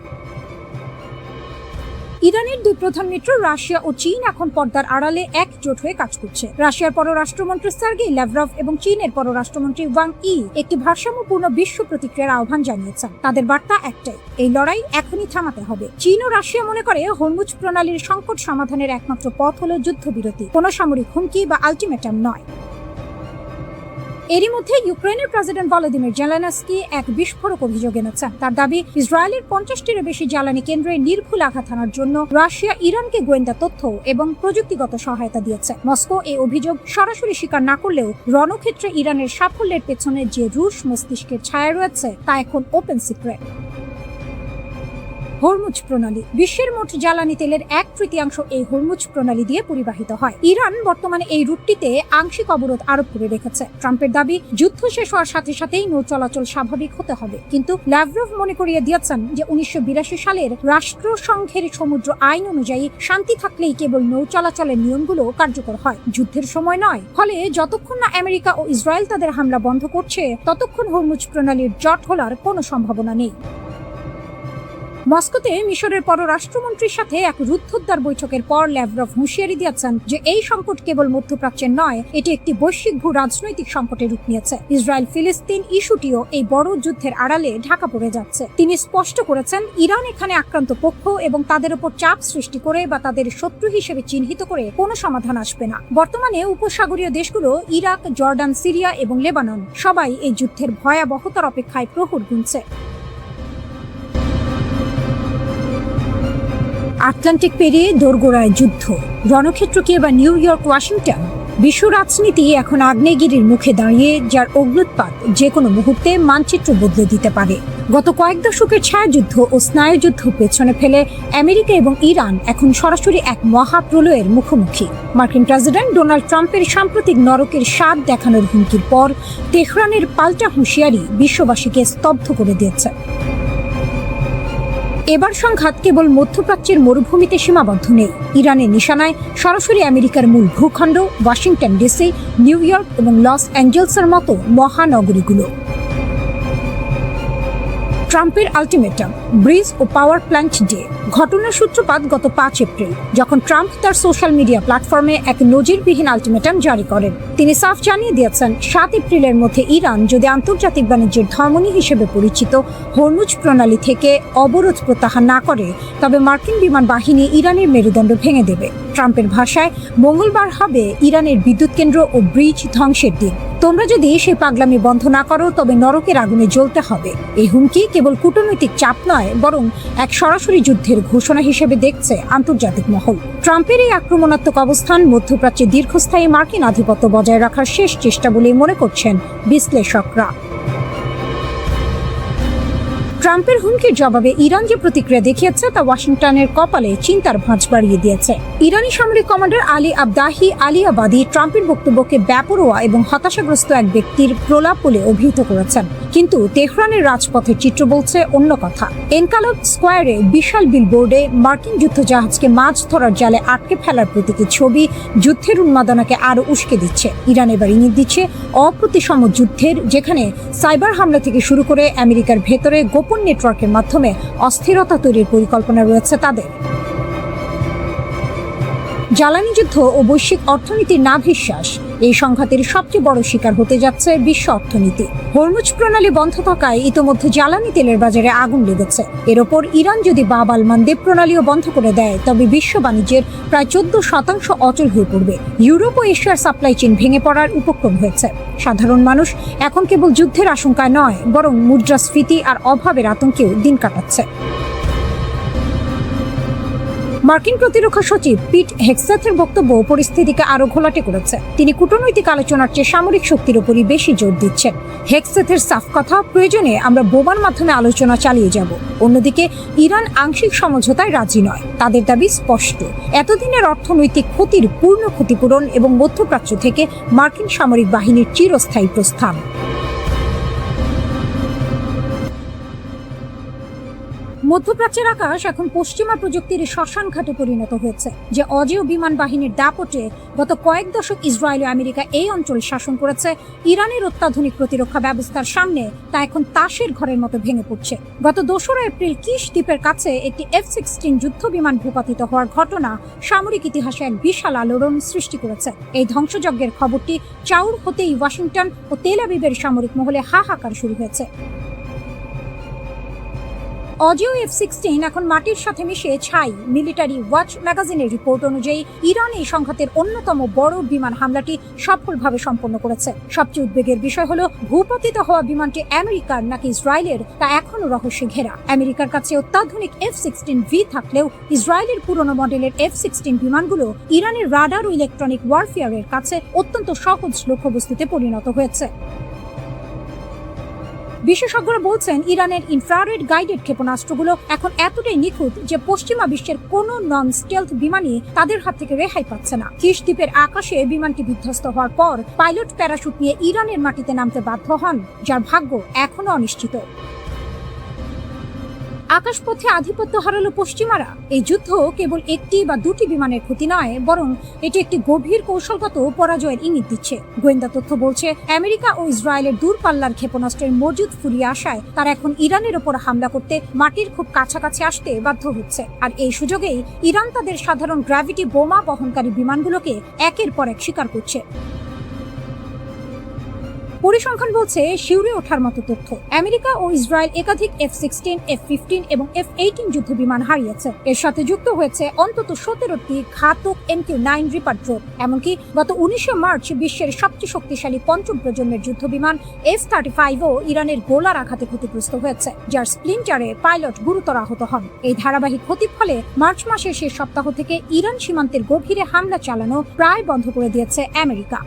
ইরানের দুই প্রধান মিত্র রাশিয়া ও চীন এখন পর্দার আড়ালে একজোট হয়ে কাজ করছে। রাশিয়ার পররাষ্ট্রমন্ত্রী সার্গেই ল্যাভরভ এবং চীনের পররাষ্ট্রমন্ত্রী ওয়াং ই একটি ভারসাম্যপূর্ণ বিশ্ব প্রতিক্রিয়ার আহ্বান জানিয়েছেন। তাদের বার্তা একটাই, এই লড়াই এখনই থামাতে হবে। চীন ও রাশিয়া মনে করে হরমুজ প্রণালীর সংকট সমাধানের একমাত্র পথ হল যুদ্ধবিরতি, কোনো সামরিক হুমকি বা আলটিমেটাম নয়। এরই মধ্যে ইউক্রেনের প্রেসিডেন্ট ভলোদিমির জেলেনস্কি এক বিস্ফোরক অভিযোগ এনেছেন। তার দাবি, ইসরায়েলের 50টিরও বেশি জ্বালানি কেন্দ্রে নির্ভুল আঘাত হানার জন্য রাশিয়া ইরানকে গোয়েন্দা তথ্য এবং প্রযুক্তিগত সহায়তা দিয়েছে। মস্কো এই অভিযোগ সরাসরি স্বীকার না করলেও রণক্ষেত্রে ইরানের সাফল্যের পেছনে যে রুশ মস্তিষ্কের ছায়া রয়েছে তা এখন ওপেন সিক্রেট। হরমুজ প্রণালী বিশ্বের মোট জ্বালানি তেলের 1/3 এই হরমুজ প্রণালী দিয়ে পরিবাহিত হয়। ইরান বর্তমানে এই রুটটিতে আংশিক অবরোধ আরোপ করে রেখেছে। ট্রাম্পের দাবি, যুদ্ধ শেষ হওয়ার সাথে সাথেই নৌ চলাচল স্বাভাবিক হতে হবে। কিন্তু ল্যাভরভ মনে করিয়ে দিয়েছেন যে 1982 সালের রাষ্ট্রসংঘের সমুদ্র আইন অনুযায়ী শান্তি থাকলেই কেবল নৌ চলাচলের নিয়মগুলো কার্যকর হয়, যুদ্ধের সময় নয়। ফলে যতক্ষণ না আমেরিকা ও ইসরায়েল তাদের হামলা বন্ধ করছে ততক্ষণ হরমুজ প্রণালীর জট খোলার কোনো সম্ভাবনা নেই। মস্কোতে মিশরের পররাষ্ট্রমন্ত্রীর সাথে এক রুদ্ধদ্বার বৈঠকের পর ল্যাভরভ হুঁশিয়ারি দিয়েছেন যে এই সংকট কেবল মধ্যপ্রাচ্যের নয়, এটি একটি বৈশ্বিক ভূ রাজনৈতিক সংকটে রূপ নিয়েছে। ইসরায়েল ফিলিস্তিন ইস্যুটিও এই বড় যুদ্ধের আড়ালে ঢাকা পড়ে যাচ্ছে। তিনি স্পষ্ট করেছেন, ইরান এখানে আক্রান্ত পক্ষ এবং তাদের উপর চাপ সৃষ্টি করে বা তাদের শত্রু হিসেবে চিহ্নিত করে কোনো সমাধান আসবে না। বর্তমানে উপসাগরীয় দেশগুলো ইরাক, জর্ডান, সিরিয়া এবং লেবানন সবাই এই যুদ্ধের ভয়াবহতার অপেক্ষায় প্রহর গুনছে। আটলান্টিক পেরিয়ে দোরগোড়ায় যুদ্ধ, রণক্ষেত্র কি এবার নিউ ইয়র্ক, ওয়াশিংটন? বিশ্ব রাজনীতি এখন আগ্নেয়গিরির মুখে দাঁড়িয়ে, যার অগ্ন্যুৎপাত যে কোনো মুহূর্তে মানচিত্র বদলে দিতে পারে। গত কয়েক দশকের ছায়াযুদ্ধ ও স্নায়ুযুদ্ধ পেছনে ফেলে আমেরিকা এবং ইরান এখন সরাসরি এক মহাপ্রলয়ের মুখোমুখি। মার্কিন প্রেসিডেন্ট ডোনাল্ড ট্রাম্পের সাম্প্রতিক নরকের স্বাদ দেখানোর হুমকির পর তেহরানের পাল্টা হুঁশিয়ারি বিশ্ববাসীকে স্তব্ধ করে দিয়েছে। এবার সংঘাত কেবল মধ্যপ্রাচ্যের মরুভূমিতে সীমাবদ্ধ নেই। ইরানের নিশানায় সরাসরি আমেরিকার মূল ভূখণ্ড, ওয়াশিংটন ডিসি, নিউ ইয়র্ক এবং লস অ্যাঞ্জেলসের মতো মহানগরীগুলো। ট্রাম্পের আলটিমেটাম, ব্রিজ ও পাওয়ার প্ল্যান্ট ডে। ঘটনার সূত্রপাত গত 5 এপ্রিল, যখন ট্রাম্প তার সোশ্যাল মিডিয়া প্ল্যাটফর্মে এক নজিরবিহীন আলটিমেটাম জারি করেন। তিনি সাফ জানিয়ে দিয়েছেন, 7 এপ্রিলের মধ্যে ইরান যদি আন্তর্জাতিক বাণিজ্যের ধমনী হিসেবে পরিচিত হরমুজ প্রণালী থেকে অবরোধ প্রত্যাহার না করে তবে মার্কিন বিমান বাহিনী ইরানের মেরুদণ্ড ভেঙে দেবে। ট্রাম্পের ভাষায়, মঙ্গলবার হবে ইরানের বিদ্যুৎ কেন্দ্র ও ব্রিজ ধ্বংসের দিন। তোমরা যদি সেই পাগলামি বন্ধ না করো তবে নরকের আগুনে জ্বলতে হবে। এই হুমকি কেবল কূটনৈতিক চাপ নয়, বরং এক সরাসরি যুদ্ধের ঘোষণা হিসেবে দেখছে আন্তর্জাতিক মহল। ট্রাম্পের এই আক্রমণাত্মক অবস্থান মধ্যপ্রাচ্যে দীর্ঘস্থায়ী মার্কিন আধিপত্য বজায় রাখার শেষ চেষ্টা বলেই মনে করছেন বিশ্লেষকরা। ট্রাম্পের হুমকির জবাবে ইরান যে প্রতিক্রিয়া দেখিয়েছে তা ওয়াশিংটনের কপালে চিন্তার ভাঁজ বাড়িয়ে দিয়েছে। ইরানি সামরিক কমান্ডার আলী আবদাহি আলিয়াবাদী ট্রাম্পের বক্তব্যকে বেপরোয়া এবং হতাশাগ্রস্ত এক ব্যক্তির প্রলাপ বলে অভিহিত করেছেন। কিন্তু তেহরানের রাজপথের চিত্র বলছে অন্য কথা। এনকালব স্কোয়ারে বিশাল বিলবোর্ডে মার্কিন যুদ্ধজাহাজকে মাছ ধরার জালে আটকে ফেলার প্রতীকী ছবি যুদ্ধের উন্মাদনাকে আরো উস্কে দিচ্ছে। ইরান এবার ইঙ্গিত দিচ্ছে অপ্রতিসম যুদ্ধের, যেখানে সাইবার হামলা থেকে শুরু করে আমেরিকার ভেতরে গোপন নেটওয়ার্কের মাধ্যমে অস্থিরতা তৈরির পরিকল্পনা রয়েছে তাদের। জ্বালানি যুদ্ধ ও বৈশ্বিক অর্থনীতির নাভিশ্বাস, এই সংঘাতের সবচেয়ে বড় শিকার হতে যাচ্ছে বিশ্ব অর্থনীতি। হরমুজ প্রণালী বন্ধ থাকায় ইতোমধ্যে জ্বালানি তেলের বাজারে আগুন লেগেছে। এর ওপর ইরান যদি বাব আল মানদেব প্রণালীও বন্ধ করে দেয় তবে বিশ্ব বাণিজ্যের প্রায় 14% অচল হয়ে পড়বে। ইউরোপ ও এশিয়ার সাপ্লাই চেইন ভেঙে পড়ার উপক্রম হয়েছে। সাধারণ মানুষ এখন কেবল যুদ্ধের আশঙ্কায় নয়, বরং মুদ্রাস্ফীতি আর অভাবের আতঙ্কেও দিন কাটাচ্ছে। মার্কিন প্রতিরক্ষা সচিব পিট হেগসেথের বক্তব্য পরিস্থিতিকে আরো ঘোলাটে করেছে। তিনি কূটনৈতিক আলোচনার চেয়ে সামরিক শক্তির উপরই বেশি জোর দিচ্ছেন। হেগসেথের সাফ কথা, প্রয়োজনে আমরা বোমার মাধ্যমে আলোচনা চালিয়ে যাব। অন্যদিকে ইরান আংশিক সমঝোতায় রাজি নয়। তাদের দাবি স্পষ্ট, এতদিনের অর্থনৈতিক ক্ষতির পূর্ণ ক্ষতিপূরণ এবং মধ্যপ্রাচ্য থেকে মার্কিন সামরিক বাহিনীর চিরস্থায়ী প্রস্থান। মধ্যপ্রাচ্যের আকাশ এখন পশ্চিমা প্রযুক্তির শ্মশান ঘাটে পরিণত হয়েছে। যে অজেয় বিমান বাহিনীর দাপটে গত কয়েক দশক ইসরায়েল ও আমেরিকা এই অঞ্চল শাসন করেছে, ইরানের অত্যাধুনিক প্রতিরক্ষা ব্যবস্থার সামনে তা এখন তাসের ঘরের মতো ভেঙে পড়ছে। গত 2 এপ্রিল কিশ দ্বীপের কাছে একটি F-16 যুদ্ধ বিমান ভূপাতিত হওয়ার ঘটনা সামরিক ইতিহাসে এক বিশাল আলোড়ন সৃষ্টি করেছে। এই ধ্বংসযজ্ঞের খবরটি চাউর হতেই ওয়াশিংটন ও তেল আবিবের সামরিক মহলে হাহাকার শুরু হয়েছে। অজেয় F-16 এখন মাটির সাথে মিশে ছাই। মিলিটারি ওয়াচ ম্যাগাজিনের রিপোর্ট অনুযায়ী ইরান এই সংঘাতের অন্যতম বড় বিমান হামলাটি সফলভাবে সম্পন্ন করেছে। সবচেয়ে উদ্বেগের বিষয় হলো, ভূপাতিত হওয়া বিমানটি আমেরিকার নাকি ইসরায়েলের তা এখনো রহস্যে ঘেরা। আমেরিকার কাছে অত্যাধুনিক F-16V থাকলেও ইসরায়েলের পুরনো মডেলের F-16 বিমানগুলো ইরানের রাডার ও ইলেকট্রনিক ওয়ারফেয়ারের কাছে অত্যন্ত সহজ লক্ষ্যবস্তুতে পরিণত হয়েছে। বিশেষজ্ঞরা বলছেন, ইরানের ইনফ্রারেড গাইডেড ক্ষেপণাস্ত্রগুলো এখন এতটাই নিখুঁত যে পশ্চিমা বিশ্বের কোনো নন স্টেলথ বিমানই তাদের হাত থেকে রেহাই পাচ্ছে না। কিশ দ্বীপের আকাশে বিমানটি বিধ্বস্ত হওয়ার পর পাইলট প্যারাশুট নিয়ে ইরানের মাটিতে নামতে বাধ্য হন, যার ভাগ্য এখনো অনিশ্চিত। আকাশপথে আধিপত্য হারালো পশ্চিমারা। এই যুদ্ধ কেবল একটি বা দুটি বিমানের ক্ষতি নয়, বরং এটি একটি গভীর কৌশলগত পরাজয়ের ইঙ্গিত দিচ্ছে। গোয়েন্দা তথ্য বলছে, আমেরিকা ও ইসরায়েলের দূরপাল্লার ক্ষেপণাস্ত্রের মজুদ ফুরিয়ে আসায় তারা এখন ইরানের ওপর হামলা করতে মাটির খুব কাছাকাছি আসতে বাধ্য হচ্ছে। আর এই সুযোগেই ইরান তাদের সাধারণ গ্র্যাভিটি বোমা বহনকারী বিমানগুলোকে একের পর এক শিকার করছে। পরিসংখ্যান বলছে, শিউরে ওঠার মতো তথ্য, আমেরিকা ও ইসরায়েল একাধিক F-16, F-15 এবং F-18 যুদ্ধ বিমান হারিয়েছে। এর সাথে যুক্ত হয়েছে অন্তত 17টি ঘাতক MQ-9 রিপার ড্রোন। এমনকি গত 19 মার্চ বিশ্বের সবচেয়ে শক্তিশালী পঞ্চম প্রজন্মের যুদ্ধ বিমান F-35ও ইরানের গোলার আঘাতে ক্ষতিগ্রস্ত হয়েছে, যার স্প্লিন্টারে পাইলট গুরুতর আহত হন। এই ধারাবাহিক ক্ষতির ফলে মার্চ মাসের শেষ সপ্তাহ থেকে ইরান সীমান্তের গভীরে হামলা চালানো প্রায় বন্ধ করে দিয়েছে আমেরিকা।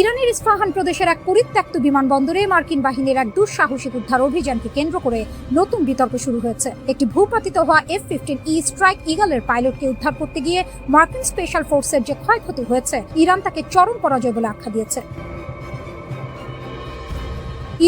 ইরানের ইস্পাহান প্রদেশের এক পরিত্যক্ত বিমানবন্দরে মার্কিন বাহিনীর এক দুঃসাহসিক উদ্ধার অভিযানকে কেন্দ্র করে নতুন বিতর্ক শুরু হয়েছে। একটি ভূপাতিত হওয়া F-15E স্ট্রাইক ইগলের পাইলটকে উদ্ধার করতে গিয়ে মার্কিন স্পেশাল ফোর্সের যে ক্ষয়ক্ষতি হয়েছে, ইরান তাকে চরম পরাজয় বলে আখ্যা দিয়েছে।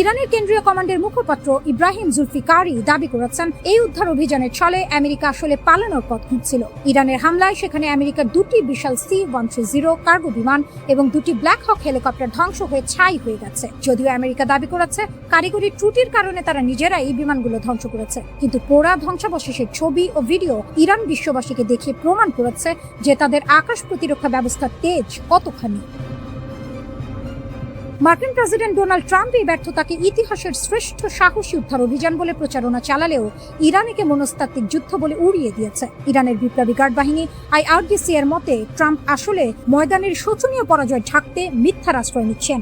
ইরানের কেন্দ্রীয় কমান্ডের মুখপাত্র ইব্রাহিম জুলফিকারি দাবি করেছেন, এই উদ্ধার অভিযানের ছলে আমেরিকা আসলে পালানোর পথ খুঁজছিল। ইরানের হামলায় সেখানে আমেরিকার 2টি বিশাল C-130 কার্গো বিমান এবং 2টি ব্ল্যাক হক হেলিকপ্টার ধ্বংস হয়ে ছাই হয়ে গেছে। যদিও আমেরিকা দাবি করেছে, কারিগরি ত্রুটির কারণে তারা নিজেরাই বিমানগুলো ধ্বংস করেছে, কিন্তু পোড়া ধ্বংসাবশেষের ছবি ও ভিডিও ইরান বিশ্ববাসীকে দেখিয়ে প্রমাণ করেছে যে তাদের আকাশ প্রতিরক্ষা ব্যবস্থার তেজ কতখানি। মার্কিন প্রেসিডেন্ট ডোনাল্ড ট্রাম্প এই ব্যর্থতাকে ইতিহাসের শ্রেষ্ঠ সাহসী উদ্ধার অভিযান বলে প্রচারণা চালালেও ইরানকে মনস্তাত্ত্বিক যুদ্ধ বলে উড়িয়ে দিয়েছে। ইরানের বিপ্লবী গার্ড বাহিনী IRGC এর মতে, ট্রাম্প আসলে ময়দানের শোচনীয় পরাজয় ঢাকতে মিথ্যার আশ্রয় নিচ্ছেন।